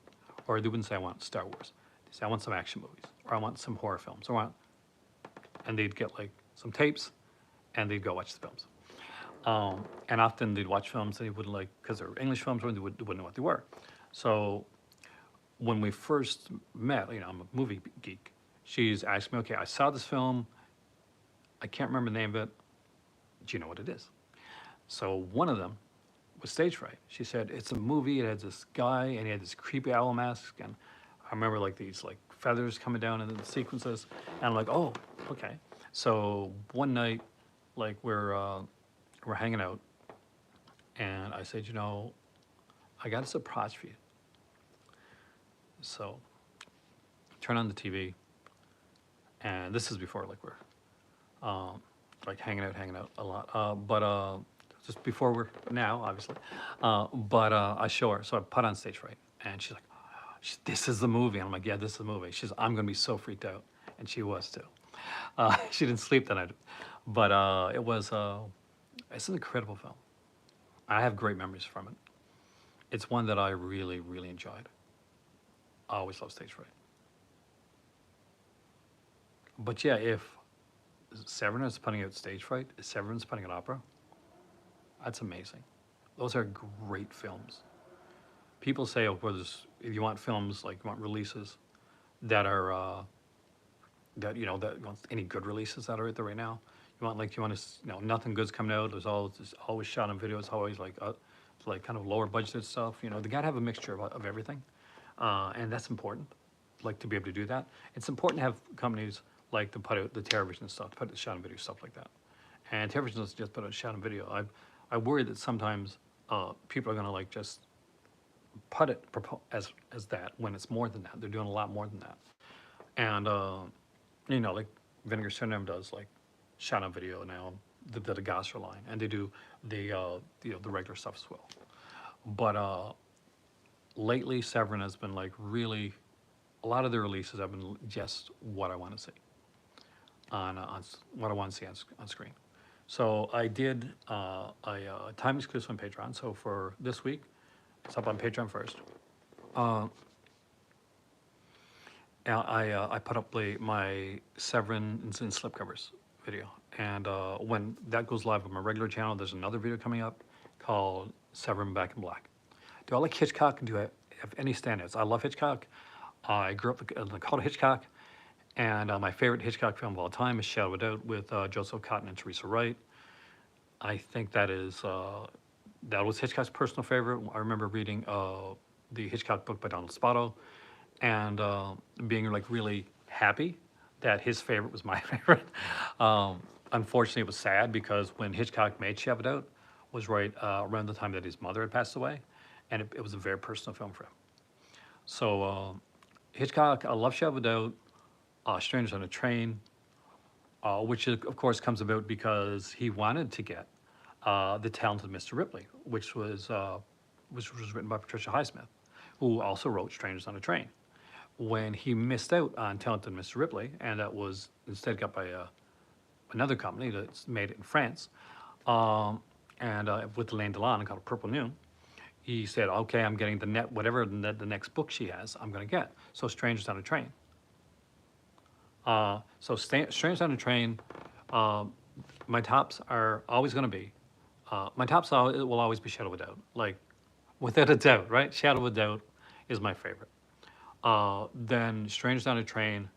or they wouldn't say I want Star Wars. They say I want some action movies, or I want some horror films, or I want, and they'd get like some tapes, and they'd go watch the films. And often they'd watch films that they wouldn't like because they're English films, or they wouldn't know what they were. So when we first met, I'm a movie geek. She's asked me, okay, I saw this film. I can't remember the name of it. Do you know what it is? So one of them was Stage Fright. She said, it's a movie. It had this guy, and he had this creepy owl mask. And I remember like these like feathers coming down in the sequences. And I'm like, oh, okay. So one night, like we're hanging out, and I said, I got a surprise for you. So turn on the TV, and this is before like we're like hanging out a lot. But just before we're now, obviously. But I show her, so I put on Stage Fright, and she's like, "This is the movie." And I'm like, "Yeah, this is the movie." She's, "I'm gonna be so freaked out," and she was too. She didn't sleep that night, but it's an incredible film. I have great memories from it. It's one that I really, really enjoyed. I always love Stage Fright. But yeah, if Severin is putting out Stage Fright, if Severin's putting out opera, that's amazing. Those are great films. People say, oh, well, if you want films, like you want releases that are, that you want any good releases that are out there right now. You want to, nothing good's coming out. There's always shot on video. It's always like kind of lower budgeted stuff. They gotta have a mixture of everything, and that's important. Like to be able to do that, it's important to have companies like to put out the television stuff, to put out the shot on video stuff like that. And television doesn't just put out shot on video. I worry that sometimes people are gonna like just put it as that when it's more than that. They're doing a lot more than that. And like Vinegar Syndrome does like shot on video now, the Gosser line, and they do the regular stuff as well. But lately, Severin has been like really a lot of the releases have been just what I want to see what I want to see on screen. So I did a time exclusive on Patreon. So for this week, it's up on Patreon first. I put up my Severance and slipcovers video, and when that goes live on my regular channel, there's another video coming up called Severin Back in Black. Do I like Hitchcock? And do I have any standouts? I love Hitchcock. I grew up in the cult of Hitchcock, and my favorite Hitchcock film of all time is Shadow of a Doubt with Joseph Cotten and Teresa Wright. I think that was Hitchcock's personal favorite. I remember reading the Hitchcock book by Donald Spoto, and being like really happy that his favorite was my favorite. Unfortunately, it was sad because when Hitchcock made Shadow of a Doubt was right around the time that his mother had passed away, and it was a very personal film for him. So Hitchcock, I love Shadow of a Doubt, Strangers on a Train, which of course comes about because he wanted to get The Talented Mr. Ripley, which was written by Patricia Highsmith, who also wrote Strangers on a Train. When he missed out on Talented Mr. Ripley, and that was instead got by another company that made it in France, and with Elaine Delon called Purple Noon, he said, "Okay, I'm getting whatever the next book she has, I'm going to get." So Strangers on a Train. Strangers on a Train. My tops are always going to be. My tops will always be Shadow of a Doubt, like without a doubt, right? Shadow of a Doubt is my favorite. Then Strangers on a Train,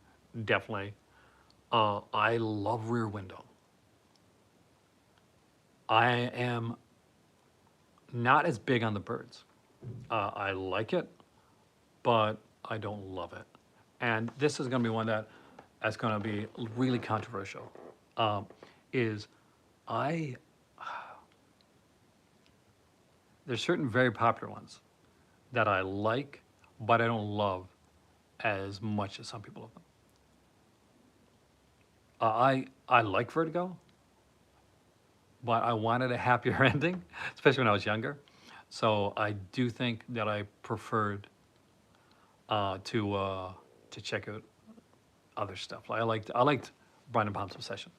definitely. I love Rear Window. I am not as big on the birds. I like it, but I don't love it. And this is going to be one that's going to be really controversial. Is I there's certain very popular ones that I like, but I don't love as much as some people love them. I like Vertigo, but I wanted a happier ending, especially when I was younger. So I do think that I preferred to check out other stuff. I liked Brian De Palma's Obsession.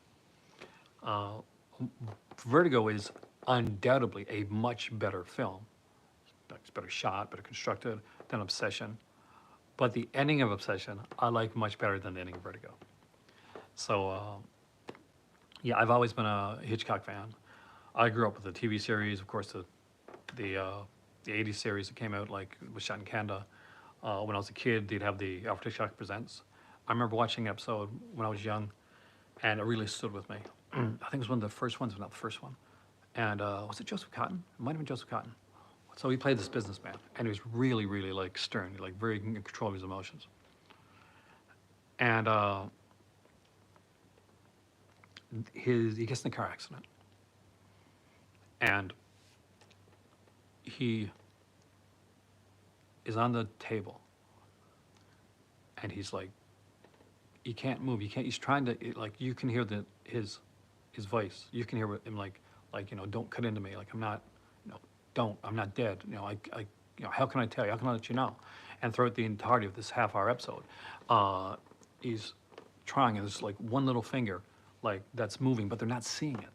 Vertigo is undoubtedly a much better film. It's better shot, better constructed than Obsession. But the ending of Obsession, I like much better than the ending of Vertigo. So, yeah, I've always been a Hitchcock fan. I grew up with the TV series, of course, the 80s series that came out, like, was shot in Canada. When I was a kid, they'd have the Alfred Hitchcock Presents. I remember watching an episode when I was young, and it really stood with me. I think it was one of the first ones, but not the first one. And was it Joseph Cotten? It might have been Joseph Cotten. So he played this businessman, and he was really, really like stern, like very in control of his emotions. And he gets in a car accident, and he is on the table, and he's like, he can't move. He's trying to like. You can hear his voice. You can hear him like don't cut into me. Like I'm not, I'm not dead. How can I tell you? How can I let you know? And throughout the entirety of this half-hour episode, he's trying, and there's like one little finger, like that's moving, but they're not seeing it.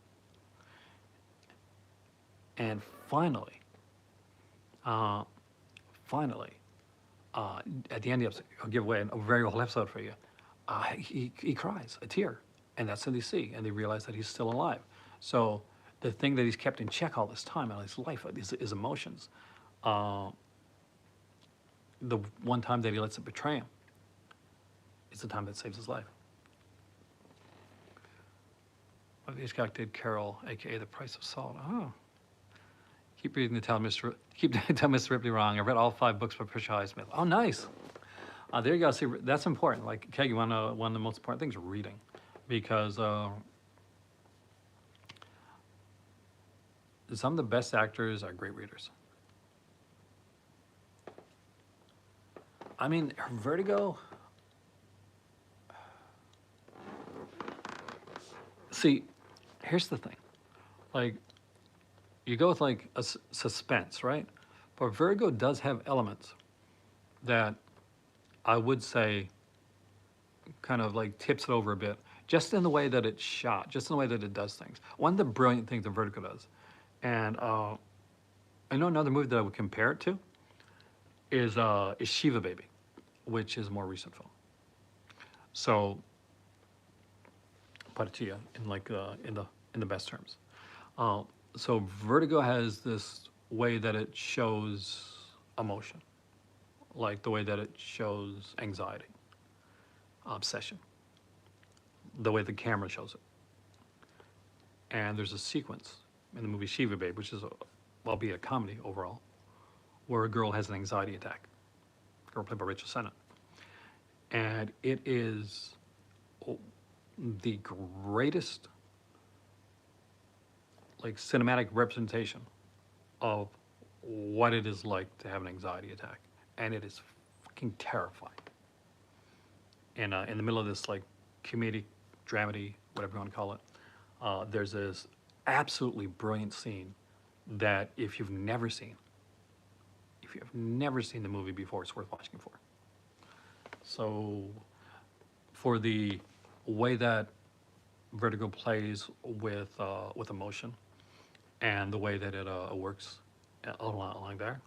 And finally, at the end of the episode, I'll give away a very whole episode for you. He cries a tear, and that's what they see, and they realize that he's still alive. So the thing that he's kept in check all this time, all his life, his emotions, the one time that he lets it betray him is the time that saves his life. Hitchcock did Carol, aka The Price of Salt. Oh. Keep reading to tell Mr. Ripley wrong. I read all 5 books by Patricia Highsmith. Oh, nice. There you go. See, that's important. Like, okay, one of the most important things is reading, because some of the best actors are great readers. I mean, Vertigo. See, here's the thing. Like, you go with like a suspense, right? But Vertigo does have elements that I would say kind of like tips it over a bit, just in the way that it's shot, just in the way that it does things. One of the brilliant things that Vertigo does, and I know another movie that I would compare it to is Shiva Baby, which is a more recent film. So, put it to you in like in the best terms. Uh, so Vertigo has this way that it shows emotion, like the way that it shows anxiety, obsession, the way the camera shows it. And there's a sequence in the movie Shiva Babe, which is, albeit a comedy overall, where a girl has an anxiety attack. A girl played by Rachel Sennett. And it is the greatest like cinematic representation of what it is like to have an anxiety attack. And it is fucking terrifying. In the middle of this like comedic dramedy, whatever you want to call it, there's this absolutely brilliant scene that if you have never seen the movie before, it's worth watching for. So, for the way that Vertigo plays with emotion, and the way that it works along there,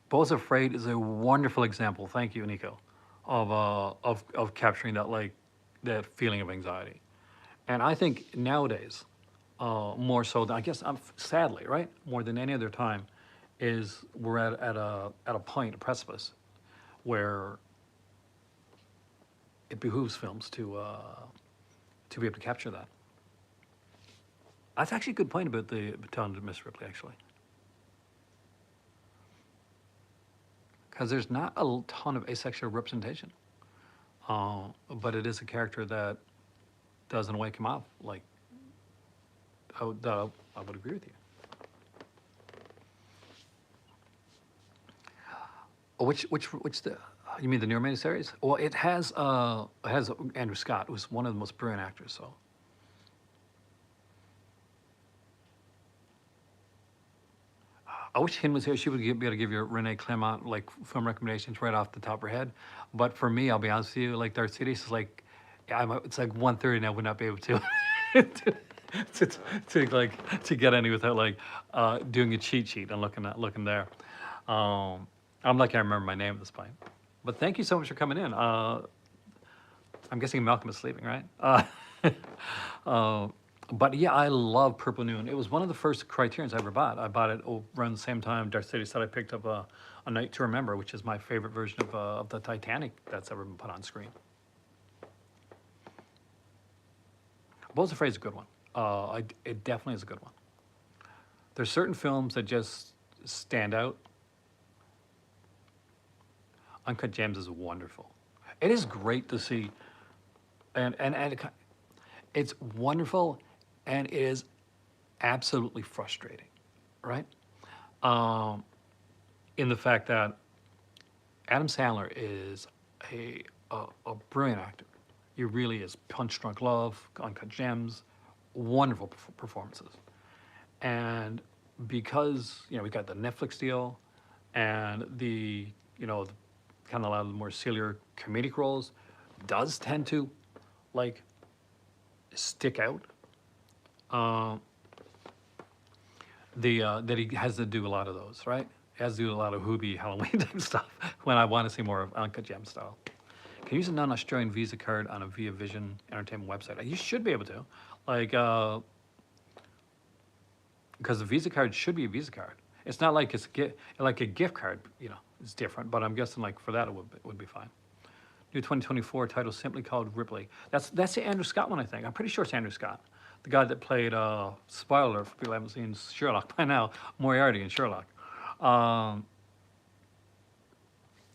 Bo's Afraid is a wonderful example. Thank you, Nico, of capturing that like that feeling of anxiety. And I think nowadays, more so than I guess, sadly, right, more than any other time, is we're at a point, a precipice, where it behooves films to be able to capture that. That's actually a good point about the Baton to Miss Ripley, actually, because there's not a ton of asexual representation, but it is a character that does in a way come off like I would agree with you. Oh, which the you mean the newer miniseries? Well, it has Andrew Scott, who's one of the most brilliant actors. So I wish Hin was here. She would be able to give you Renee Clement like film recommendations right off the top of her head. But for me, I'll be honest with you, like Dark Cities is like, yeah, it's like 1:30 and I would not be able to to, to get any without like doing a cheat sheet and looking there. Um, I'm lucky I remember my name at this point. But thank you so much for coming in. I'm guessing Malcolm is sleeping, right? Uh, but yeah, I love Purple Noon. It was one of the first Criterions I ever bought. I bought it around the same time Dark City said I picked up A Night to Remember, which is my favorite version of the Titanic that's ever been put on screen. Bo's Afraid is a good one. It definitely is a good one. There's certain films that just stand out. Uncut Gems is wonderful. It is great to see, and it's wonderful, and it is absolutely frustrating, right? Um, in the fact that Adam Sandler is a brilliant actor. He really is. Punch Drunk Love, Uncut Gems, wonderful performances. And because we got the Netflix deal, and the kind of a lot of the more sillier comedic roles does tend to like stick out. Um, that he has to do a lot of those, right? He has to do a lot of Hoobie Halloween type stuff when I want to see more of Uncut Gem style. Can you use a non-Australian Visa card on a Via Vision Entertainment website? You should be able to, like, because the Visa card should be a Visa card. It's not like like a gift card. It's different. But I'm guessing like for that it would be fine. New 2024 title simply called Ripley. That's the Andrew Scott one, I think. I'm pretty sure it's Andrew Scott, the guy that played spoiler for people who haven't seen Sherlock by now, Moriarty in Sherlock. Um,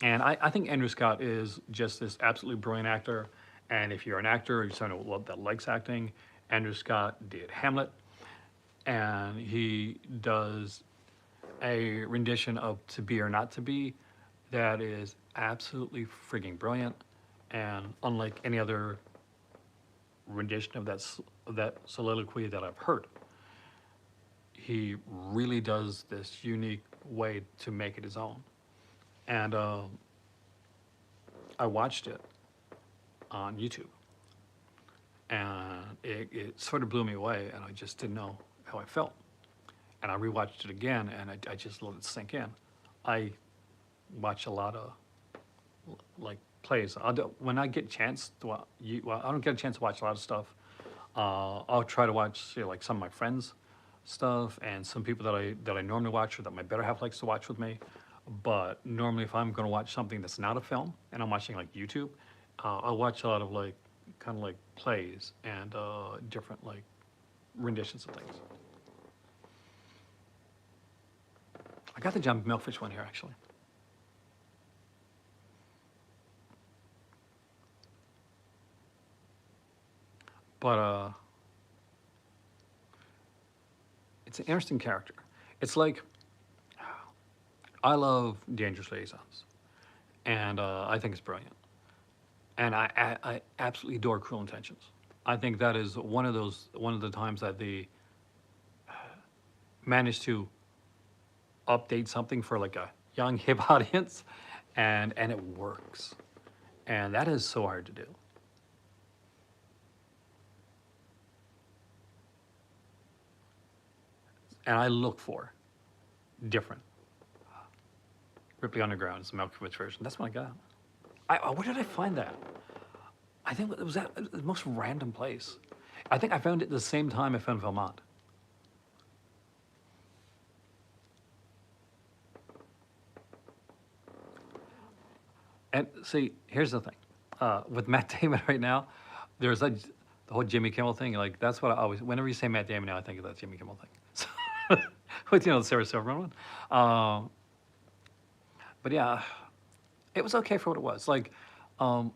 and I think Andrew Scott is just this absolutely brilliant actor. And if you're an actor or you're someone that likes acting, Andrew Scott did Hamlet, and he does a rendition of To Be or Not to Be that is absolutely frigging brilliant. And unlike any other rendition of of that soliloquy that I've heard, he really does this unique way to make it his own. And I watched it on YouTube, and it sort of blew me away, and I just didn't know how I felt. And I rewatched it again, and I just let it sink in. I watch a lot of like plays. When I get a chance to well, I don't get a chance to watch a lot of stuff. I'll try to watch, you know, like some of my friends' stuff and some people that I normally watch or that my better half likes to watch with me. But normally, if I'm going to watch something that's not a film and I'm watching like YouTube, I'll watch a lot of like kind of like plays and different like renditions of things. I got the John Milkfish one here actually. But it's an interesting character. It's like I love Dangerous Liaisons, and I think it's brilliant. And I absolutely adore Cruel Intentions. I think that is one of the times that they managed to update something for like a young hip audience, and it works. And that is so hard to do. And I look for different. Ripley Underground is the Malkovich version. That's what I got. Where did I find that? I think it was at the most random place. I think I found it the same time I found Vermont. And see, here's the thing. With Matt Damon right now, there's like the whole Jimmy Kimmel thing. Like that's what I always. Whenever you say Matt Damon now, I think of that Jimmy Kimmel thing. So, with the Sarah Silverman one. Um, but yeah, it was okay for what it was. Like, um,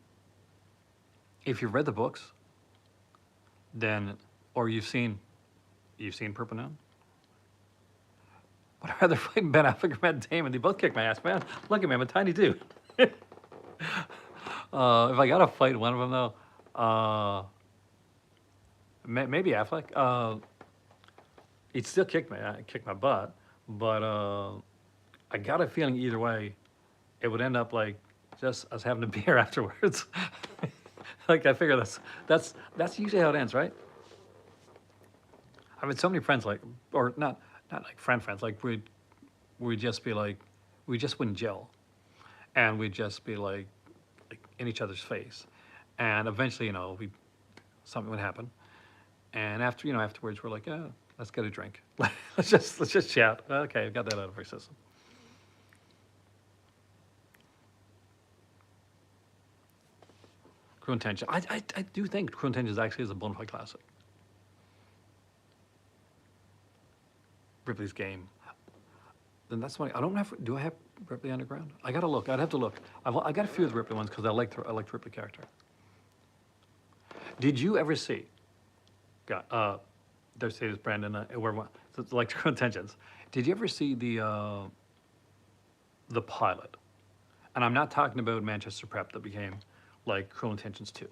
if you've read the books, then or you've seen Purple Noon. Would I rather fight Ben Affleck or Matt Damon? They both kick my ass, man. Look at me, I'm a tiny dude. If I gotta fight one of them though, maybe Affleck. He'd still kick my butt, but I got a feeling either way, it would end up like just us having a beer afterwards. Like I figure that's usually how it ends, right? I've had so many friends like, or not like friends, like we'd just be like, we just wouldn't gel, and we'd just be like in each other's face, and eventually, you know, we something would happen, and after you know afterwards we're like, yeah, let's get a drink, let's just chat. Okay, got that out of our system. Cruel Intention. I do think Cruel Intentions actually is a bona fide classic. Ripley's Game. Then that's why I don't have. Do I have Ripley Underground? I gotta look. I'd have to look. I got a few of the Ripley ones because I like the Ripley character. Did you ever see? Got there's say this Brandon. Where like Cruel Intentions. Did you ever see the pilot? And I'm not talking about Manchester Prep that became like Cruel Intentions 2,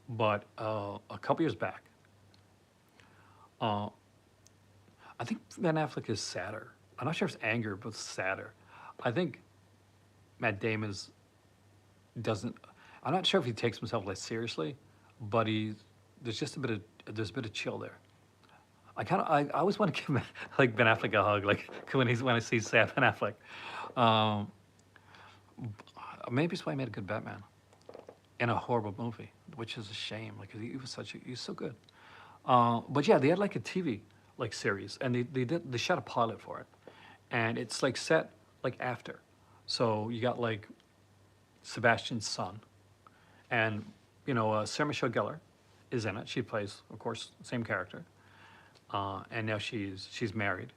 but a couple years back, uh, I think Ben Affleck is sadder. I'm not sure if it's anger, but sadder. I think Matt Damon's doesn't. I'm not sure if he takes himself less seriously, but there's just a bit of chill there. I always want to give like Ben Affleck a hug, like when I see sad Ben Affleck. Um, Maybe it's why he made a good Batman in a horrible movie, which is a shame. Like he was so good. But yeah, they had like a TV like series, and they shot a pilot for it, and it's like set like after, so you got like Sebastian's son, and you know Sarah Michelle Gellar is in it. She plays, of course, same character, and now she's married.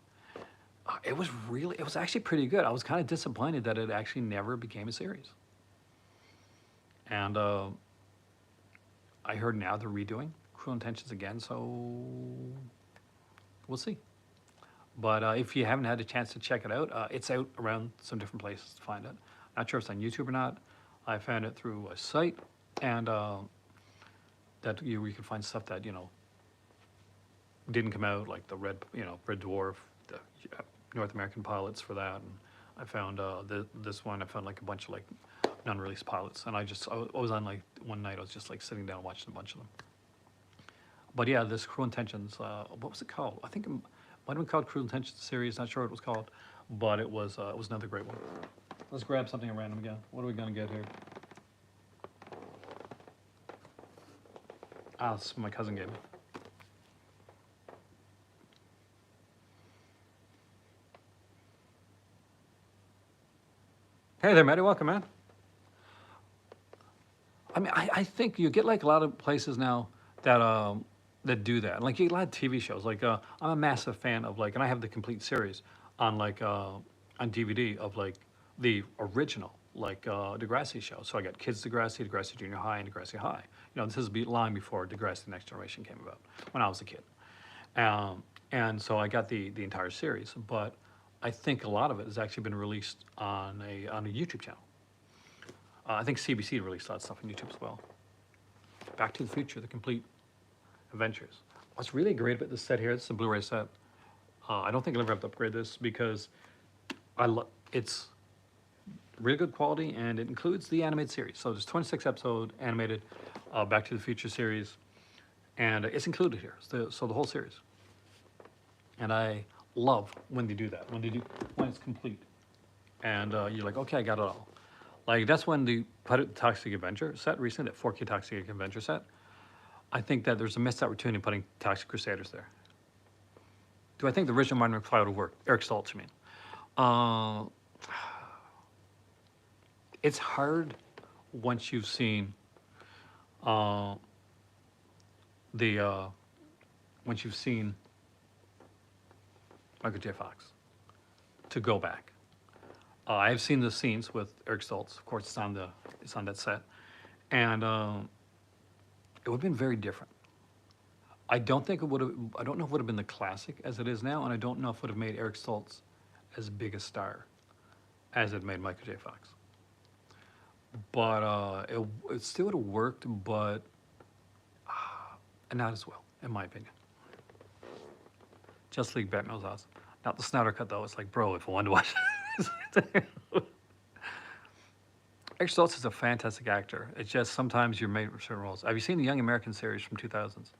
It was actually pretty good. I was kind of disappointed that it actually never became a series, and I heard now they're redoing Cruel Intentions again, so we'll see. But if you haven't had a chance to check it out, it's out around some different places to find it. Not sure if it's on YouTube or not. I found it through a site, and that you could find stuff that didn't come out, like the Red Dwarf, the North American pilots for that, and I found this one. I found like a bunch of like non-released pilots, and I was on like one night. I was just like sitting down watching a bunch of them. But yeah, this Cruel Intentions. What was it called? I think it might have been called Cruel Intentions series. Not sure what it was called, but it was another great one. Let's grab something at random again. What are we gonna get here? Ah, this my cousin gave me. Hey there, Matty. Welcome, man. I mean, I think you get like a lot of places now that that do that. Like you get a lot of TV shows. Like I'm a massive fan of like, and I have the complete series on like on DVD of like the original like Degrassi show. So I got Kids Degrassi, Degrassi Junior High, and Degrassi High. This is long before Degrassi Next Generation came about when I was a kid. And so I got the entire series, but I think a lot of it has actually been released on a YouTube channel. I think CBC released a lot of stuff on YouTube as well. Back to the Future, the complete adventures. What's really great about this set here, this is a Blu-ray set. I don't think I'll ever have to upgrade this because it's really good quality and it includes the animated series. So there's 26 episode animated Back to the Future series, and it's included here. So the whole series. And I love when they do that, when it's complete. And you're like, okay, I got it all. Like that's when the Toxic Avenger set recently, that 4K Toxic Avenger set. I think that there's a missed opportunity in putting Toxic Crusaders there. Do I think the original Martin McFly would have worked? Eric Stoltz, I mean. Uh, it's hard once you've seen uh, the once you've seen Michael J. Fox to go back. I've seen the scenes with Eric Stoltz. Of course, it's on that set, and it would have been very different. I don't think it would have. I don't know if it would have been the classic as it is now, and I don't know if it would have made Eric Stoltz as big a star as it made Michael J. Fox. But it still would have worked, but not as well, in my opinion. Just League Batman was awesome. Not the Snyder Cut though. It's like, bro, if I wanted to watch Eric Stoltz is a fantastic actor. It's just sometimes you're made for certain roles. Have you seen the Young American series from 2000s?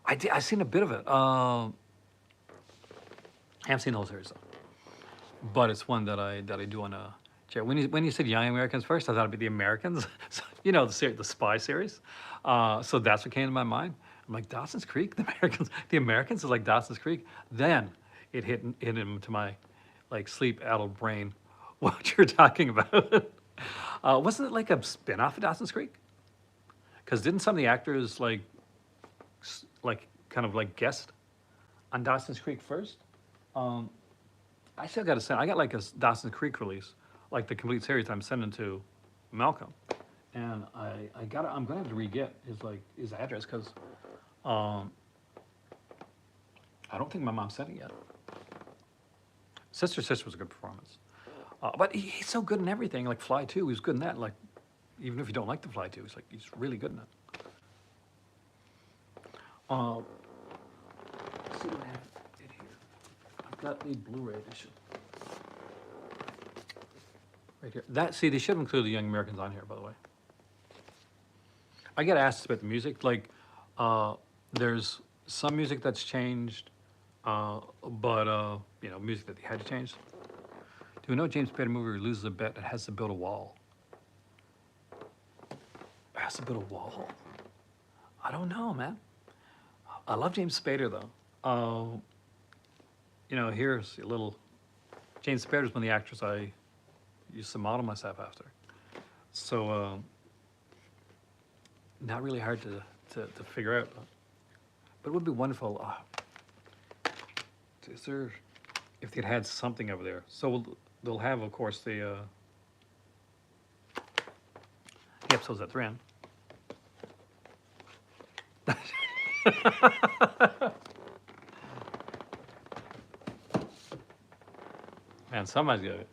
I've seen a bit of it. I haven't seen the whole series though, but it's one that I do want to check. When you said Young Americans first, I thought it'd be the Americans. So, the spy series. So that's what came to my mind. I'm like, Dawson's Creek, the Americans is like Dawson's Creek. Then it hit into my like sleep-addled brain what you're talking about. Wasn't it like a spin-off of Dawson's Creek? Because didn't some of the actors like kind of like guest on Dawson's Creek first? I still got to send. I got like a Dawson's Creek release, like the complete series. I'm sending to Malcolm, and I'm gonna have to re-get his address because I don't think my mom sent it yet. Sister was a good performance, but he's so good in everything. Like Fly 2, he was good in that. Like even if you don't like the Fly 2, he's really good in it. Let's see what I have in here. I've got the Blu-ray edition right here. They should have included the Young Americans on here, by the way. I get asked about the music. Like, there's some music that's changed, but music that they had to change. Do we know James Spader movie where he loses a bet and has to build a wall? Has to build a wall? I don't know, man. I love James Spader though. Here's a little. James Spader's one of the actors I used to model myself after. So not really hard to figure out, but it would be wonderful. Is there, if they'd had something over there? So they'll have, of course, the episodes that they're in. Man, somebody's got it.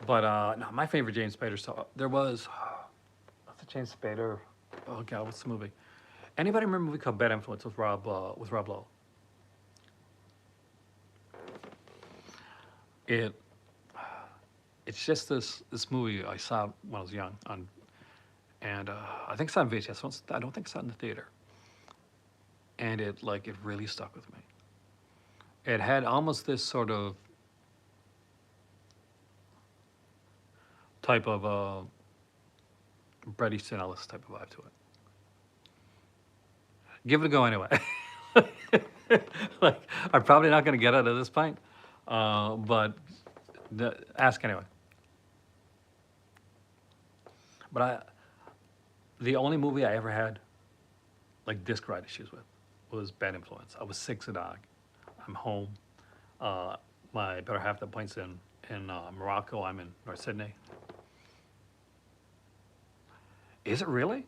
But no, my favorite James Spader. So there was what's the James Spader? Oh God, what's the movie? Anybody remember a movie called Bad Influence with Rob Lowe? It it's just this movie I saw when I was young on, and I think it's on VHS. I don't think it's in the theater, and it really stuck with me. It had almost this sort of type of Bret Easton Ellis type of vibe to it. Give it a go anyway. Like I'm probably not going to get it at this point, but ask anyway. But the only movie I ever had like disc ride issues with was Bad Influence. I was 6 a dog. I'm home. Uh, my better half that points in Morocco. I'm in North Sydney. Is it really?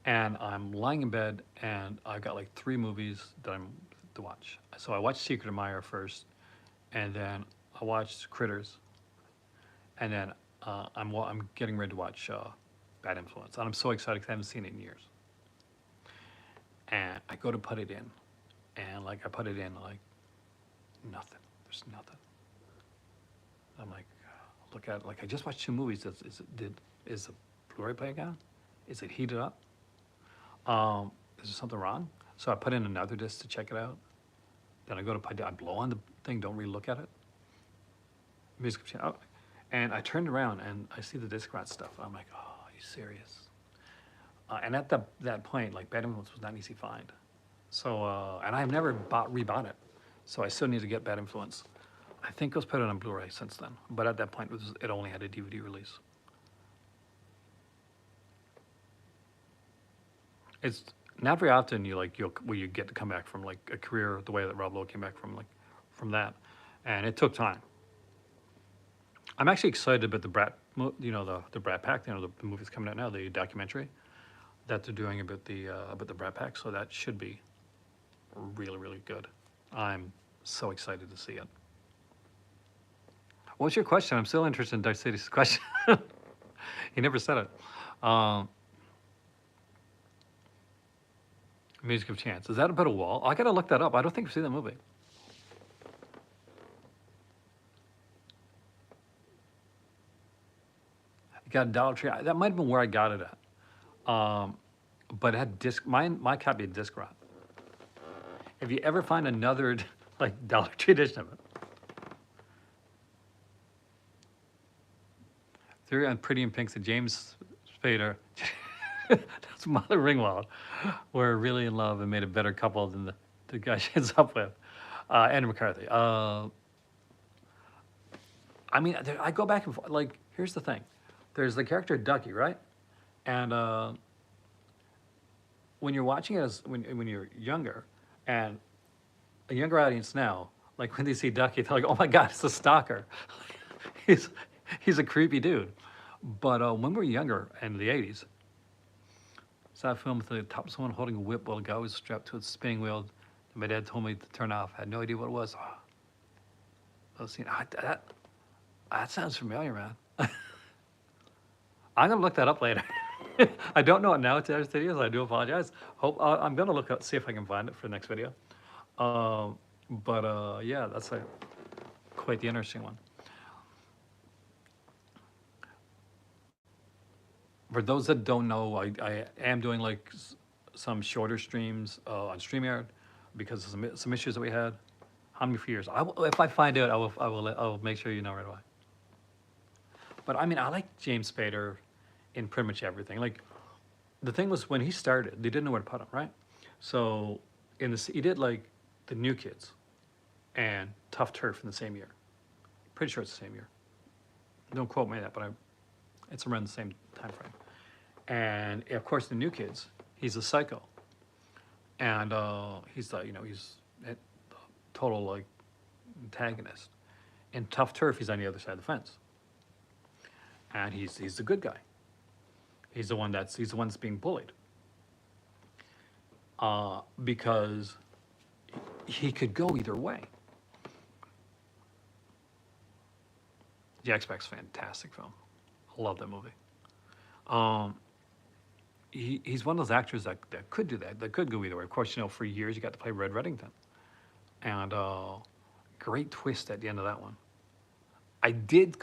And I'm lying in bed, and I've got like 3 movies that I'm to watch. So I watched Secret Admirer first, and then I watched Critters, and then I'm getting ready to watch Bad Influence, and I'm so excited because I haven't seen it in years. And I go to put it in, and like I put it in like nothing. There's nothing. I'm like, look at it, like I just watched 2 movies. Is the Blu-ray player gone? Is it heated up? Is there something wrong? So I put in another disc to check it out. Then I go to put, I blow on the thing, don't really look at it. Music channel, and I turned around and I see the disc rot stuff. I'm like, oh, are you serious? And at that point, like Bad Influence was not an easy find. So and I've never rebought it. So I still need to get Bad Influence. I think it was put out on Blu-ray since then, but at that point it only had a DVD release. It's not very often you get to come back from like a career the way that Rob Lowe came back from that, and it took time. I'm actually excited about the the Brat Pack, the movie that's coming out now, the documentary that they're doing about the Brat Pack. So that should be really really good. I'm so excited to see it. What's your question? I'm still interested in Darth City's question. He never said it. Um, Music of Chance. Is that about a wall? I gotta look that up. I don't think I've seen that movie. You got a Dollar Tree. That might have been where I got it at. But it had disc. My copy had disc rot. If you ever find another like Dollar Tree edition of it, Theory on Pretty in Pink's and James Spader. That's Molly Ringwald were really in love and made a better couple than the guy she ends up with, Andrew McCarthy. I mean, I go back and forth. Like, here's the thing: there's the character Ducky, right? And when you're watching it when you're younger, and a younger audience now, like when they see Ducky, they're like, "Oh my God, it's a stalker." he's he's a creepy dude. But when we were younger in the '80s, saw a film with the top of someone holding a whip while a guy was strapped to a spinning wheel. My dad told me to turn off. I had no idea what it was. Oh, I was seeing, that sounds familiar, man. I'm gonna look that up later. I don't know it now. It's Darth Studios. I do apologize. Hope I'm gonna look up, see if I can find it for the next video. But yeah, that's quite the interesting one. For those that don't know, I am doing like some shorter streams on StreamYard because of some issues that we had. How many years? If I find out, I will make sure you know right away. But I mean, I like James Spader in pretty much everything. Like the thing was when he started, they didn't know where to put him, right? So he did like the New Kids and Tough Turf in the same year. Pretty sure it's the same year. Don't quote me on that, but it's around the same time frame. And of course, the New Kids, he's a psycho, and he's like he's a total like antagonist. In Tough Turf, he's on the other side of the fence, and he's the good guy. He's the one that's being bullied because he could go either way. Jack Speck's fantastic film. I love that movie. Um, he's one of those actors that could do that, that could go either way. Of course, for years you got to play Red Reddington, and great twist at the end of that one. I did,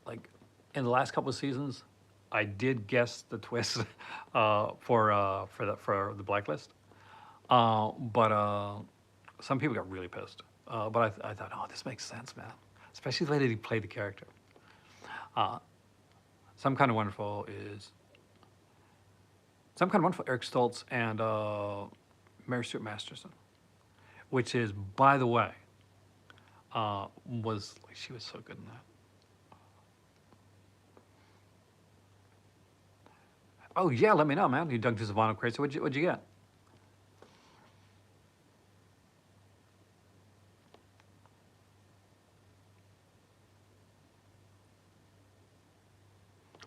like, in the last couple of seasons, I did guess the twist for the Blacklist, but some people got really pissed. But I thought, oh, this makes sense, man. Especially the way that he played the character. Uh, Some Kind of Wonderful is Some Kind of Wonderful. Eric Stoltz and Mary Stuart Masterson, which is, by the way, was she was so good in that. Oh yeah, let me know, man. You dug through Savannah Crazy. What'd you get?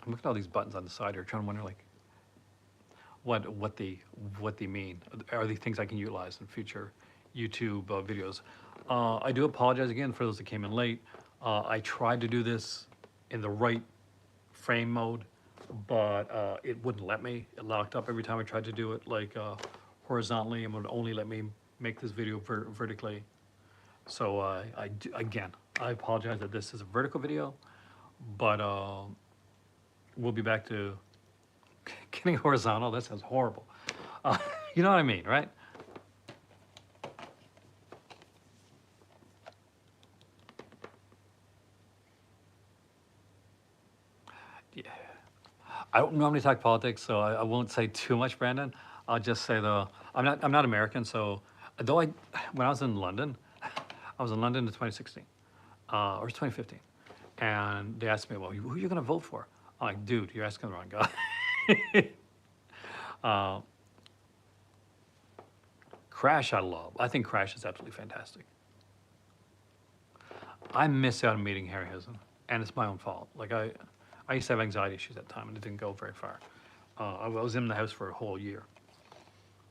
I'm looking at all these buttons on the side here, trying to wonder like what they what they mean. Are they things I can utilize in future YouTube videos? I do apologize again for those that came in late. I tried to do this in the right frame mode, but it wouldn't let me. It locked up every time I tried to do it like horizontally, and would only let me make this video vertically. So again, I apologize that this is a vertical video, but we'll be back to getting horizontal. That sounds horrible. Uh, you know what I mean, right? Yeah. I don't normally talk politics, so I won't say too much, Brandon. I'll just say though, I'm not American, so though when I was in London, I was in London in 2016 or 2015, and they asked me, well, who are you going to vote for? I'm like, dude, you're asking the wrong guy. uh, Crash, I love. I think Crash is absolutely fantastic. I miss out on meeting Harry Harryhausen, and it's my own fault. Like I used to have anxiety issues at the time, and it didn't go very far. I was in the house for a whole year.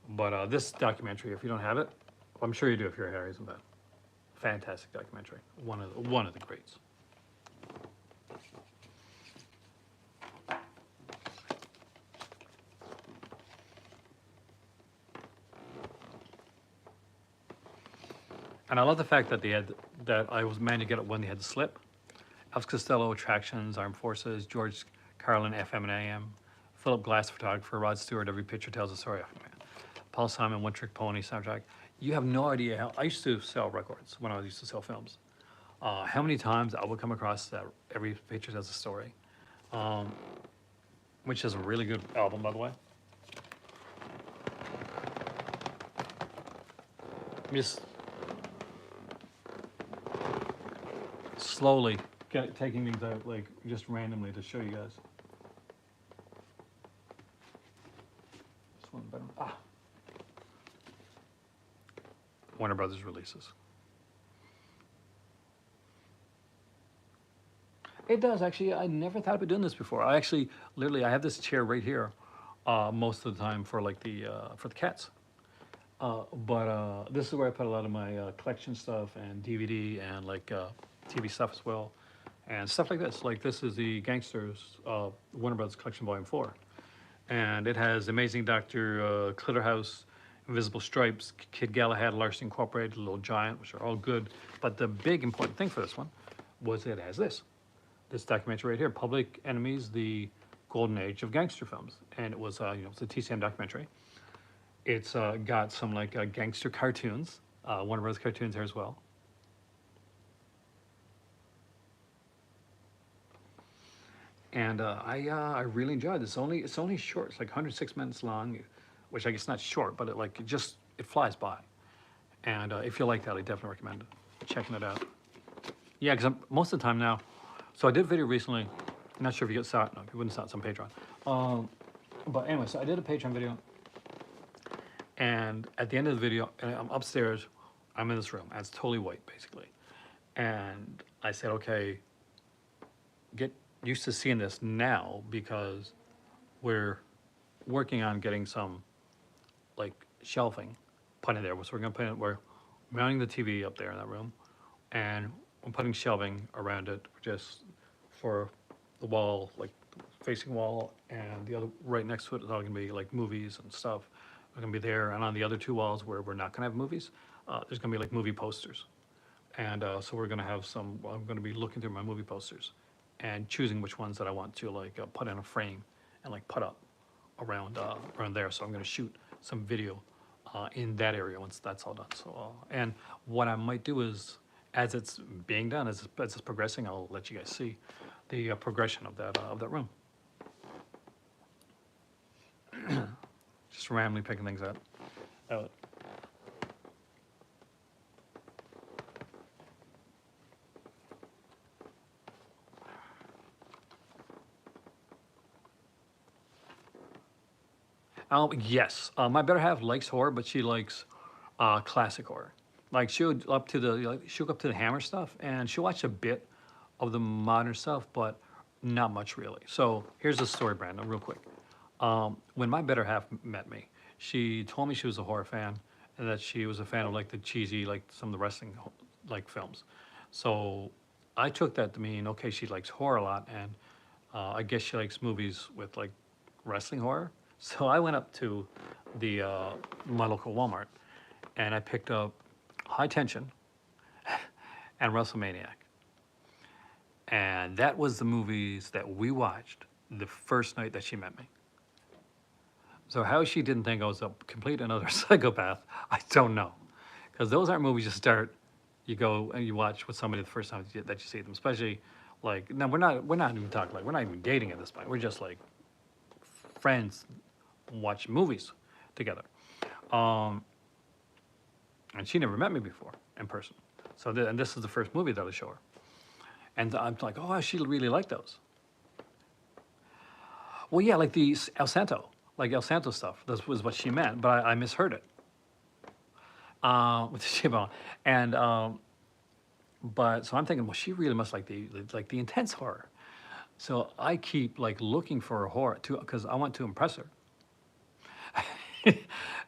But this documentary, if you don't have it, well, I'm sure you do if you're a Harryhausen fan. Fantastic documentary. One of the greats. And I love the fact that I was managed to get it when they had the slip. Elvis Costello, Attractions, Armed Forces, George Carlin, FM and AM, Philip Glass, photographer, Rod Stewart, Every Picture Tells a Story. Oh, man. Paul Simon, One Trick Pony soundtrack. You have no idea how I used to sell records when I used to sell films. How many times I would come across that Every Picture Tells a Story, um, which is a really good album, by the way. I'm just slowly taking things out, like just randomly to show you guys. This one better. Warner Brothers releases. It does actually. I never thought about doing this before. I actually, literally, I have this chair right here, most of the time for like for the cats. But this is where I put a lot of my collection stuff and DVD and like TV stuff as well, and stuff like this. Like this is the Gangsters Warner Brothers Collection Volume 4, and it has Amazing Doctor, Clitterhouse, Invisible Stripes, Kid Galahad, Larson Incorporated, Little Giant, which are all good. But the big important thing for this one was it has this documentary right here, Public Enemies: The Golden Age of Gangster Films, and it was it's a TCM documentary. It's got some like gangster cartoons, Warner Brothers cartoons there as well. And I really enjoyed this. It's only short. It's like 106 minutes long, which I guess not short, but it flies by. And if you like that, I definitely recommend checking it out. Yeah, because most of the time now, so I did a video recently. I'm not sure if you saw it. No, you wouldn't saw it. It's on Patreon. But anyway, so I did a Patreon video, and at the end of the video, and I'm upstairs. I'm in this room, and it's totally white, basically. And I said, okay, get used to seeing this now because we're working on getting some like shelving put in there. So we're gonna put it, we're mounting the TV up there in that room, and I'm putting shelving around it, just for the wall, like facing wall, and the other right next to it is all gonna be like movies and stuff. Are gonna be there, and on the other two walls where we're not gonna have movies, there's gonna be like movie posters. And so we're gonna have some. Well, I'm gonna be looking through my movie posters, and choosing which ones that I want to like put in a frame and like put up around there. So I'm gonna shoot some video in that area once that's all done. So and what I might do is, as it's being done, as it's progressing, I'll let you guys see the progression of that room. Just randomly picking things out. Yes, my better half likes horror, but she likes classic horror. Like she'll go up to the Hammer stuff, and she'll watch a bit of the modern stuff, but not much really. So here's the story, Brandon, real quick. When my better half met me, she told me she was a horror fan and that she was a fan of like the cheesy, like some of the wrestling like films. So I took that to mean okay, she likes horror a lot, and I guess she likes movies with like wrestling horror. So I went up to the my local Walmart and I picked up High Tension and WrestleManiac. And that was the movies that we watched the first night that she met me. So how she didn't think I was a complete another psychopath, I don't know. Because those aren't movies you start, you go and you watch with somebody the first time that you see them. Especially like now we're not even talking like we're not even dating at this point. We're just like friends watch movies together. Um, and she never met me before in person. So and this is the first movie that I show her. And I'm like, oh, she really liked those. Well, yeah, like the El Santo, like El Santo stuff. This was what she meant, but I misheard it with the Shibon. And but so I'm thinking, well, she really must like the intense horror. So I keep like looking for a horror too, because I want to impress her.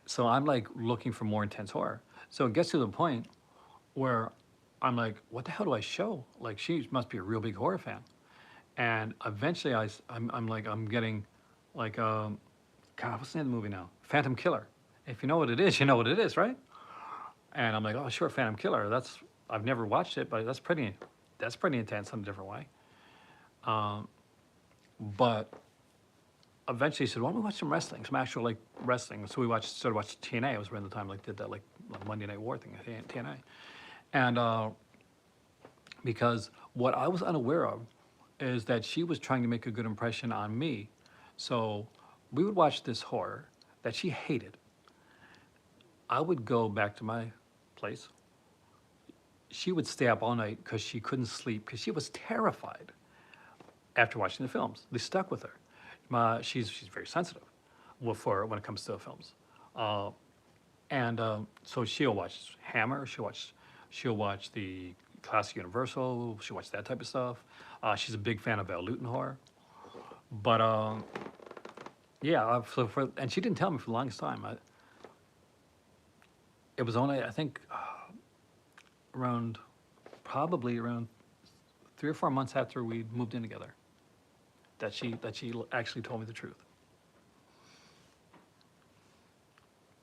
So I'm like looking for more intense horror. So it gets to the point where I'm like, what the hell do I show? Like she must be a real big horror fan. And eventually I'm like, I'm getting like, God, what's the name of the movie now? Phantom Killer. If you know what it is, you know what it is, right? And I'm like, oh, sure, Phantom Killer. I've never watched it, but that's pretty intense in a different way. But eventually he said, why don't we watch some wrestling, some actual like wrestling? So we started watching TNA. It was around the time like did that like Monday Night War thing, TNA. And because what I was unaware of is that she was trying to make a good impression on me. So we would watch this horror that she hated. I would go back to my place. She would stay up all night because she couldn't sleep because she was terrified after watching the films. They stuck with her. She's very sensitive for when it comes to films. Uh, and so she'll watch Hammer. She'll watch the classic Universal. She'll watch that type of stuff. She's a big fan of Val Luton horror. But yeah, and she didn't tell me for the longest time. It was only I think around probably around 3 or 4 months after we moved in together that she actually told me the truth.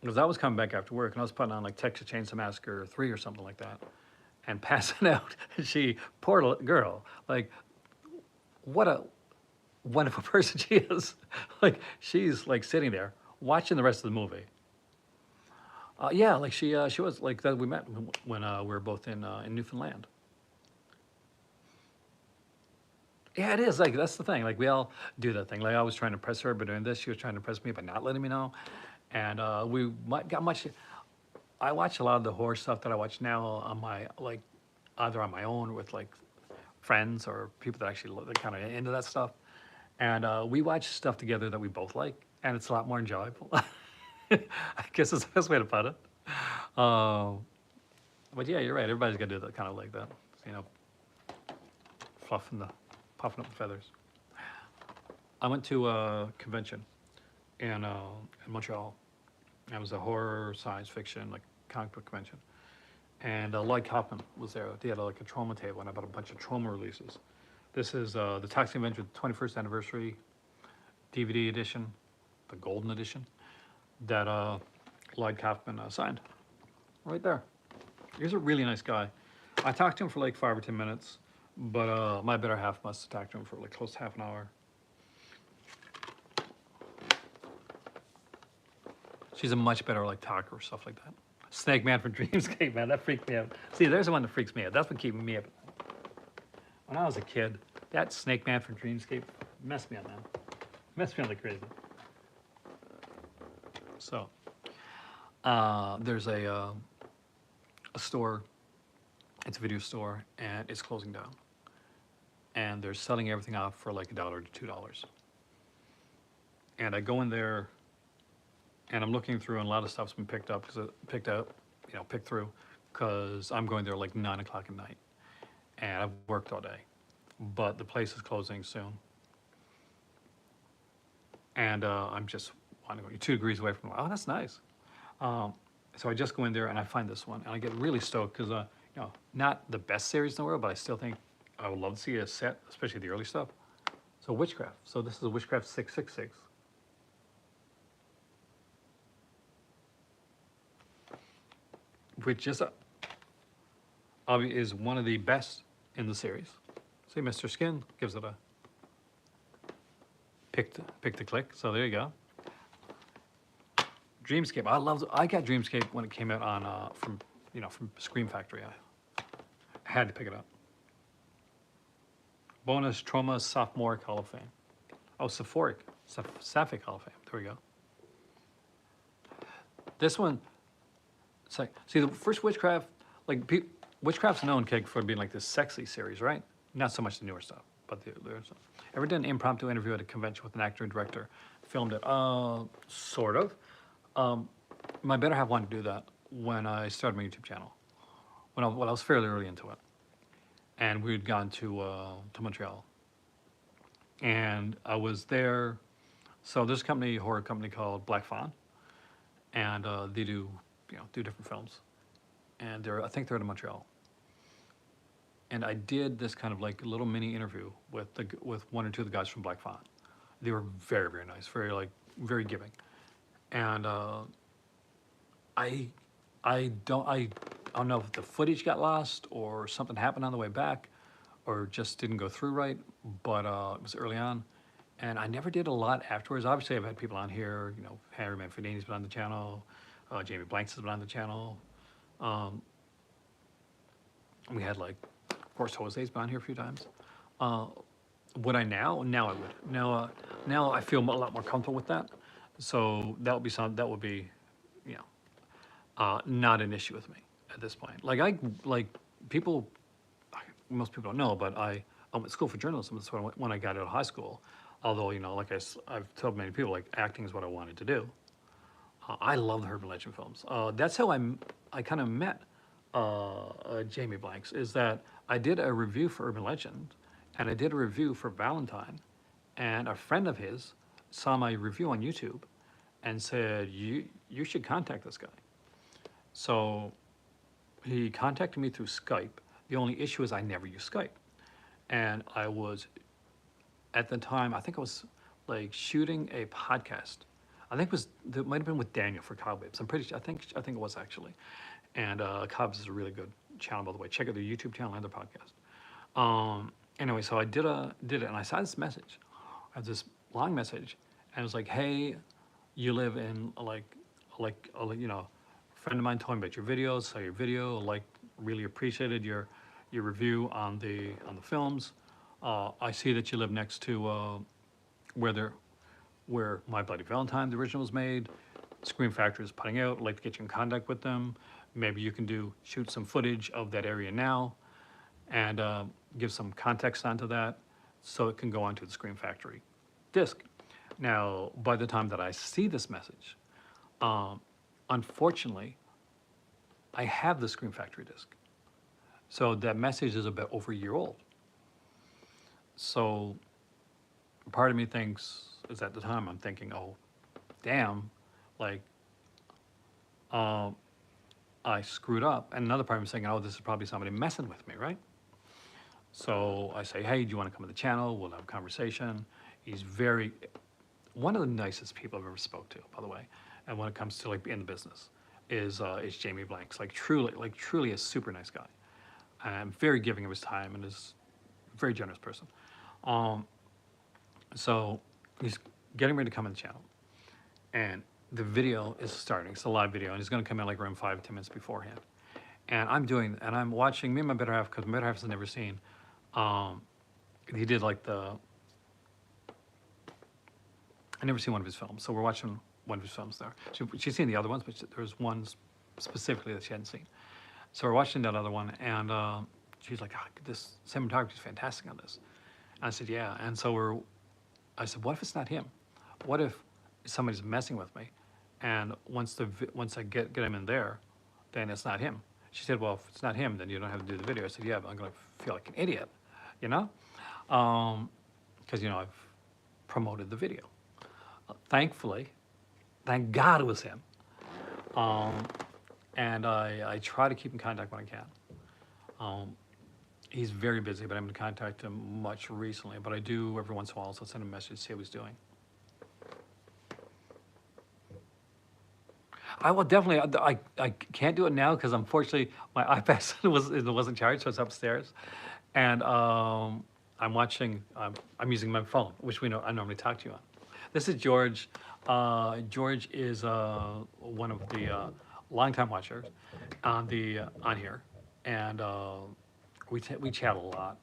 Because I was coming back after work and I was putting on like Texas Chainsaw Massacre 3 or something like that, and passing out. She, poor girl, like what a wonderful person she is. Like she's like sitting there watching the rest of the movie. Yeah, like she was like that. We met when we were both in Newfoundland. Yeah, it is. Like that's the thing. Like we all do that thing. Like I was trying to press her by doing this. She was trying to press me by not letting me know. And got much. I watch a lot of the horror stuff that I watch now on my like either on my own or with like friends or people that actually kind of into that stuff. And we watch stuff together that we both like, and it's a lot more enjoyable. I guess is the best way to put it. Um, but yeah, you're right. Everybody's got to do that kind of like that. You know, fluffing the puffing up the feathers. I went to a convention in Montreal. It was a horror, science fiction, like comic book convention. And Lloyd Kaufman was there. They had like a trauma table, and I bought a bunch of trauma releases This is the Toxic Avenger 21st anniversary DVD edition, the golden edition, that Lloyd Kaufman signed. Right there. He's a really nice guy. I talked to him for like 5 or 10 minutes, but my better half must have talked to him for like close to half an hour. She's a much better like talker or stuff like that. Snake Man from Dreamscape, man, that freaked me out. See, there's the one that freaks me out. That's what keeps me up. When I was a kid, that Snake Man from Dreamscape messed me up, man. Messed me up like crazy. So, there's a store. It's a video store, and it's closing down. And they're selling everything off for like $1 to $2. And I go in there, and I'm looking through, and a lot of stuff's been picked through, because I'm going there like 9 o'clock at night, and I've worked all day, but the place is closing soon, and I'm just want to go 2 degrees away from. Oh, that's nice. So I just go in there and I find this one, and I get really stoked because not the best series in the world, but I still think I would love to see a set, especially the early stuff. So Witchcraft. So this is Witchcraft 666. Which is one of the best in the series. See, Mr. Skin gives it a pick to click. So there you go. Dreamscape. I got Dreamscape when it came out on from Scream Factory. I had to pick it up. Bonus Trauma Sophomore Hall of Fame. Oh, Sapphic Hall of Fame. There we go. This one. It's like, see, the first Witchcraft, Witchcraft's known, Keg, for being like this sexy series, right? Not so much the newer stuff, but the stuff. Ever did an impromptu interview at a convention with an actor and director? Filmed it, sort of. My better half wanted to do that when I started my YouTube channel, when I was fairly early into it, and we had gone to Montreal, and I was there. So there's a horror company called Black Fawn, and they do different films, and I think they're in Montreal. And I did this kind of like little mini interview with 1 or 2 of the guys from Black Fawn. They were very, very nice, very giving. And I don't know if the footage got lost or something happened on the way back, or just didn't go through right. But it was early on, and I never did a lot afterwards. Obviously, I've had people on here. Harry Manfredini's been on the channel. Jamie Blanks has been on the channel. We had of course, Jose's been on here a few times. Would I now? Now I would. Now I feel a lot more comfortable with that. So that would be, not an issue with me at this point. Most people don't know, but I went to school for journalism. That's when I got out of high school. Although, I've told many people, acting is what I wanted to do. I love the Urban Legend films. That's how I kind of met Jamie Blanks, is that I did a review for Urban Legend, and I did a review for Valentine, and a friend of his saw my review on YouTube and said, you should contact this guy. So he contacted me through Skype. The only issue is I never use Skype. And I was, at the time, I think I was shooting a podcast. It might have been with Daniel for Cobwebs. I think it was actually. And Cobwebs is a really good channel, by the way. Check out their YouTube channel and their podcast. Anyway, so I did it, and I saw this message. I had this long message, and it was like, hey, you live in a friend of mine told me about your videos, saw your video, really appreciated your review on the films. I see that you live next to where My Bloody Valentine, the original, was made. Scream Factory is putting out. I'd like to get you in contact with them. Maybe you can shoot some footage of that area now, and give some context onto that, so it can go onto the Scream Factory disc. Now, by the time that I see this message, unfortunately, I have the Scream Factory disc. So that message is about over a year old. So part of me thinks, is at the time I'm thinking, oh, damn, I screwed up. And another part of me is saying, oh, this is probably somebody messing with me, right? So I say, hey, do you want to come to the channel? We'll have a conversation. He's one of the nicest people I've ever spoke to, by the way. And when it comes to like in the business, is Jamie Blanks. Like truly a super nice guy. And very giving of his time and is a very generous person. Um, so he's getting ready to come in the channel, and the video is starting. It's a live video, and he's going to come in like around 5 10 minutes beforehand. And I'm watching me and my better half, because my better half has never seen. Um, he did like I never seen one of his films, so we're watching one of his films there. She's seen the other ones, but there's one specifically that she hadn't seen. So we're watching that other one, and she's like, oh, "This cinematography is fantastic on this." And I said, "Yeah." And so I said, "What if it's not him? What if somebody's messing with me, and once I get him in there, then it's not him?" She said, "Well, if it's not him, then you don't have to do the video." I said, "Yeah, but I'm gonna feel like an idiot, you know, because I've promoted the video. Thankfully, thank God it was him. Um, and I try to keep in contact when I can. Um, he's very busy, but I haven't been in contact him much recently. But I do every once in a while, so I'll send him a message to see how he's doing. I will definitely. I can't do it now because unfortunately my iPad wasn't charged, so it's upstairs, and I'm watching. I'm using my phone, which I normally talk to you on. This is George. George is one of the longtime watchers on here, and we chat a lot.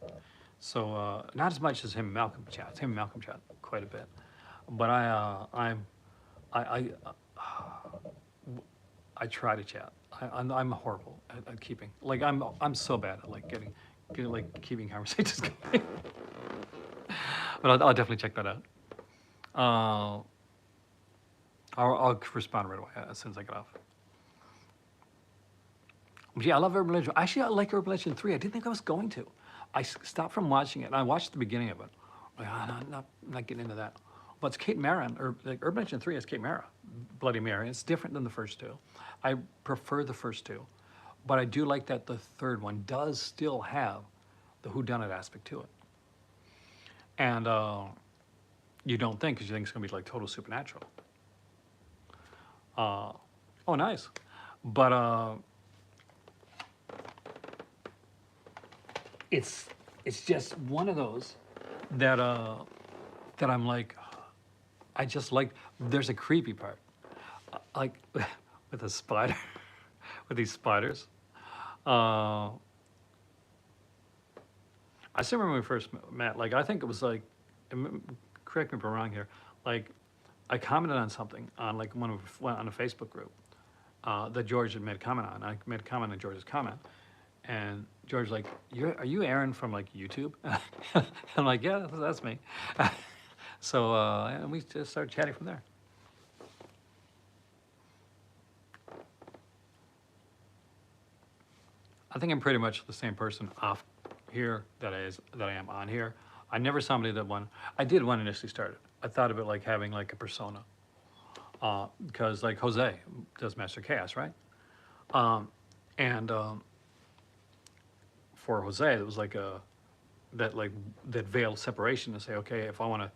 So not as much as him and Malcolm chats. Him and Malcolm chat quite a bit, but I I try to chat. I'm horrible at keeping. Like I'm so bad at like getting like keeping conversations going. But I'll definitely check that out. Uh, I'll respond right away as soon as I get off. But yeah, I love Urban Legend. Actually, I like Urban Legend 3. I didn't think I was going to. I stopped from watching it, and I watched the beginning of it. Like, I'm not getting into that. But it's Kate Mara, or like Urban Legend 3 is Kate Mara, Bloody Mary. It's different than the first two. I prefer the first two, but I do like that the third one does still have the whodunit aspect to it. And you don't think, because you think it's going to be like total supernatural. Oh, nice. But it's just one of those that that I'm like, I just like. There's a creepy part, like with a spider, with these spiders. I still remember when we first met. Like I think it was like, correct me if I'm wrong here. Like I commented on something on like on a Facebook group that George had made a comment on. I made a comment on George's comment, and George like, are you Aaron from like YouTube? I'm like, yeah, that's me. So and we just started chatting from there. I think I'm pretty much the same person off here that I am on here. I never somebody that I did when initially started. I thought of it like having like a persona, because like Jose does Master Chaos, right? And for Jose, it was like that veiled separation to say, okay, if I want to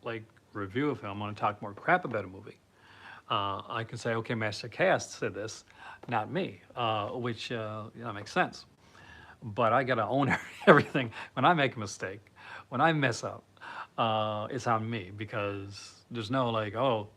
like review a film, I want to talk more crap about a movie. I can say, okay, Master Chaos said this, not me, which makes sense. But I gotta own everything. When I make a mistake, when I mess up, it's on me, because there's no like, oh,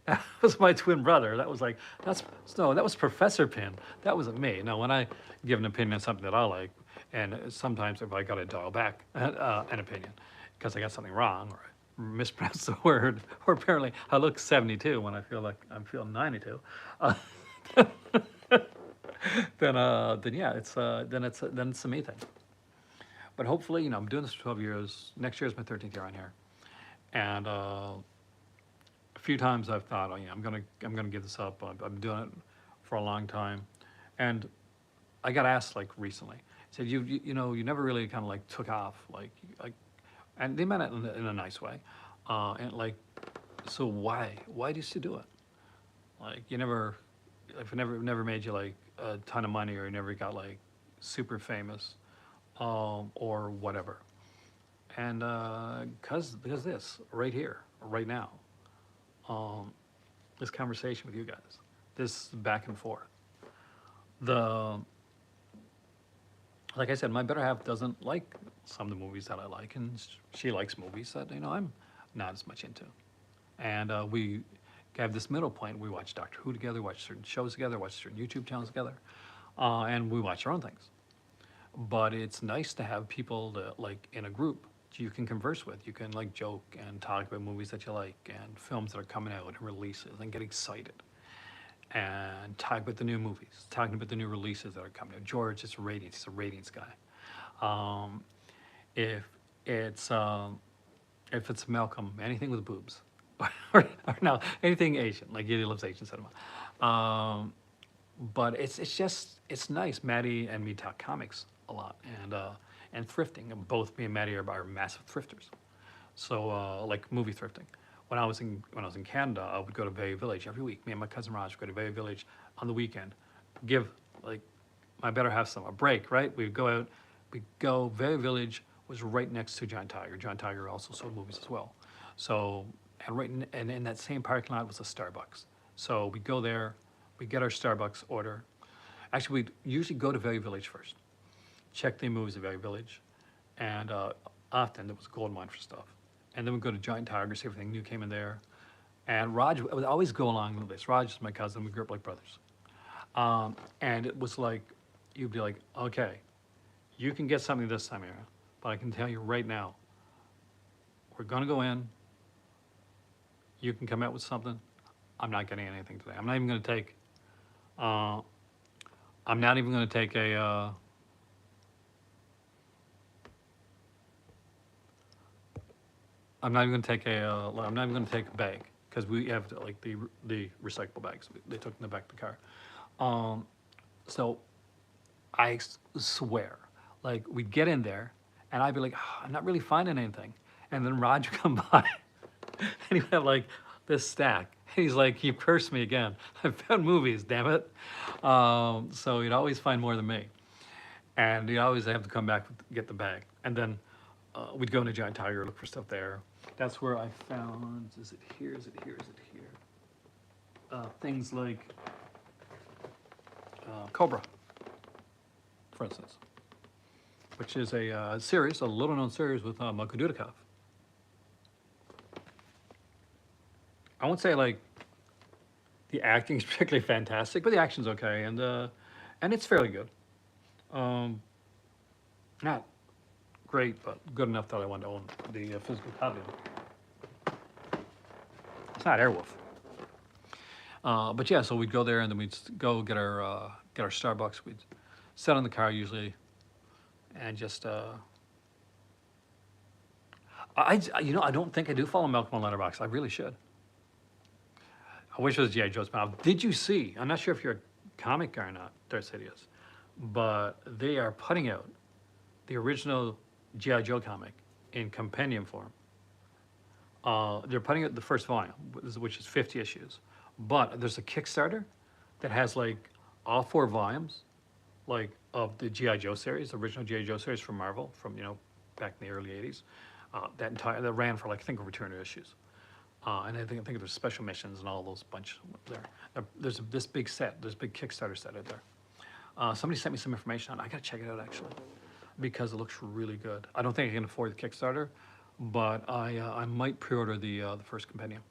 that was my twin brother. That was like, that was Professor Pin. That wasn't me. No, when I give an opinion on something that I like, and sometimes if I gotta dial back an opinion because I got something wrong or I mispronounced the word, or apparently I look 72 when I feel like I'm feeling 92. Then yeah, then it's a me thing. But hopefully, I'm doing this for 12 years. Next year is my 13th year on here, and a few times I've thought, oh yeah, I'm gonna give this up. I've been doing it for a long time, and I got asked like recently. Said you never really kind of like took off and they meant it in a nice way, and like, so why do you still do it? Like if it never made you like a ton of money, or you never got like super famous, or whatever. And because this right here, right now, um, this conversation with you guys, this back and forth, the like I said, my better half doesn't like some of the movies that I like, and she likes movies that I'm not as much into. And we have this middle point. We watch Doctor Who together, watch certain shows together, watch certain YouTube channels together, and we watch our own things. But it's nice to have people that like in a group you can converse with. You can like joke and talk about movies that you like and films that are coming out and releases and get excited and talk about the new movies, talking about the new releases that are coming out. George is ratings. He's a ratings guy. Um, if it's um, if it's Malcolm, anything with boobs, or no, anything Asian, like he loves Asian cinema. Um, but it's just it's nice. Maddie and me talk comics a lot and thrifting. And both me and Maddie are massive thrifters. So like movie thrifting. When I was in Canada, I would go to Bay Village every week. Me and my cousin Raj would go to Bay Village on the weekend. Give like my better half some a break, right? We'd go out. We go. Bay Village was right next to Giant Tiger. Giant Tiger also sold movies as well. So and in that same parking lot was a Starbucks. So we go there. We get our Starbucks order. Actually, we usually go to Valley Village first, check the movies at Valley Village, and often it was a gold mine for stuff. And then we go to Giant Tiger, see everything new came in there. And Raj would always go along with this. Raj is my cousin, we grew up like brothers. And it was like, you'd be like, okay, you can get something this time here, but I can tell you right now, we're gonna go in, you can come out with something. I'm not getting anything today. I'm not even gonna take, uh, I'm not even gonna take I'm not even gonna take a bag because we have like the recyclable bags. They took in the back of the car. Um, so swear, like we'd get in there, and I'd be like, "Ah, I'm not really finding anything, and then Raj would come by, and he'd have like this stack. And he's like, you cursed me again. I found movies, damn it. So he'd always find more than me, and he'd always have to come back get the bag, and then we'd go into Giant Tiger, look for stuff there. That's where I found. Is it here? Is it here? Is it here? Things like Cobra, for instance, which is a series, a little-known series with Michael Dudikoff. I won't say like the acting is particularly fantastic, but the action's okay, and it's fairly good. Um, Not great, but good enough that I want to own the physical copy. It's not Airwolf, but yeah. So we'd go there, and then we'd go get our Starbucks. We'd sit in the car usually, and just I don't think I do follow Malcolm on Letterboxd. I really should. I wish it was G.I. Joe's. But did you see? I'm not sure if you're a comic guy or not. Darth Sidious, but they are putting out the original G.I. Joe comic in compendium form. They're putting out the first volume, which is 50 issues. But there's a Kickstarter that has like all 4 volumes, like of the G.I. Joe series, the original G.I. Joe series from Marvel, from back in the early '80s. That ran for like I think over 200 issues. And I think there's special missions and all those bunch there. There's this big set, there's a big Kickstarter set out there. Somebody sent me some information on it. I gotta check it out actually, because it looks really good. I don't think I can afford the Kickstarter, but I might pre-order the first compendium.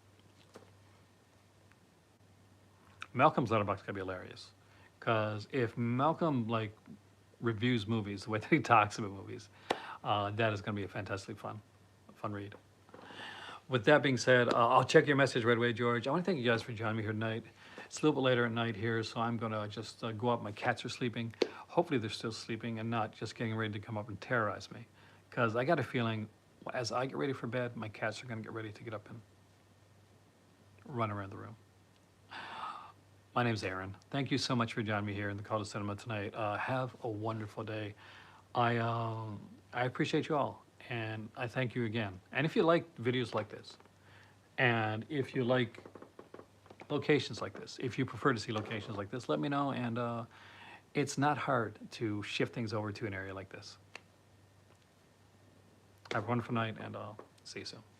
Malcolm's Letterboxd gonna be hilarious, because if Malcolm like reviews movies the way that he talks about movies, that is gonna be a fantastically fun read. With that being said, I'll check your message right away, George. I want to thank you guys for joining me here tonight. It's a little bit later at night here, so I'm going to just go up. My cats are sleeping. Hopefully they're still sleeping and not just getting ready to come up and terrorize me. Because I got a feeling as I get ready for bed, my cats are going to get ready to get up and run around the room. My name's Aaron. Thank you so much for joining me here in the Call to Cinema tonight. Have a wonderful day. I appreciate you all. And I thank you again. And if you like videos like this, and if you like locations like this, if you prefer to see locations like this, let me know. And it's not hard to shift things over to an area like this. Have a wonderful night, and I'll see you soon.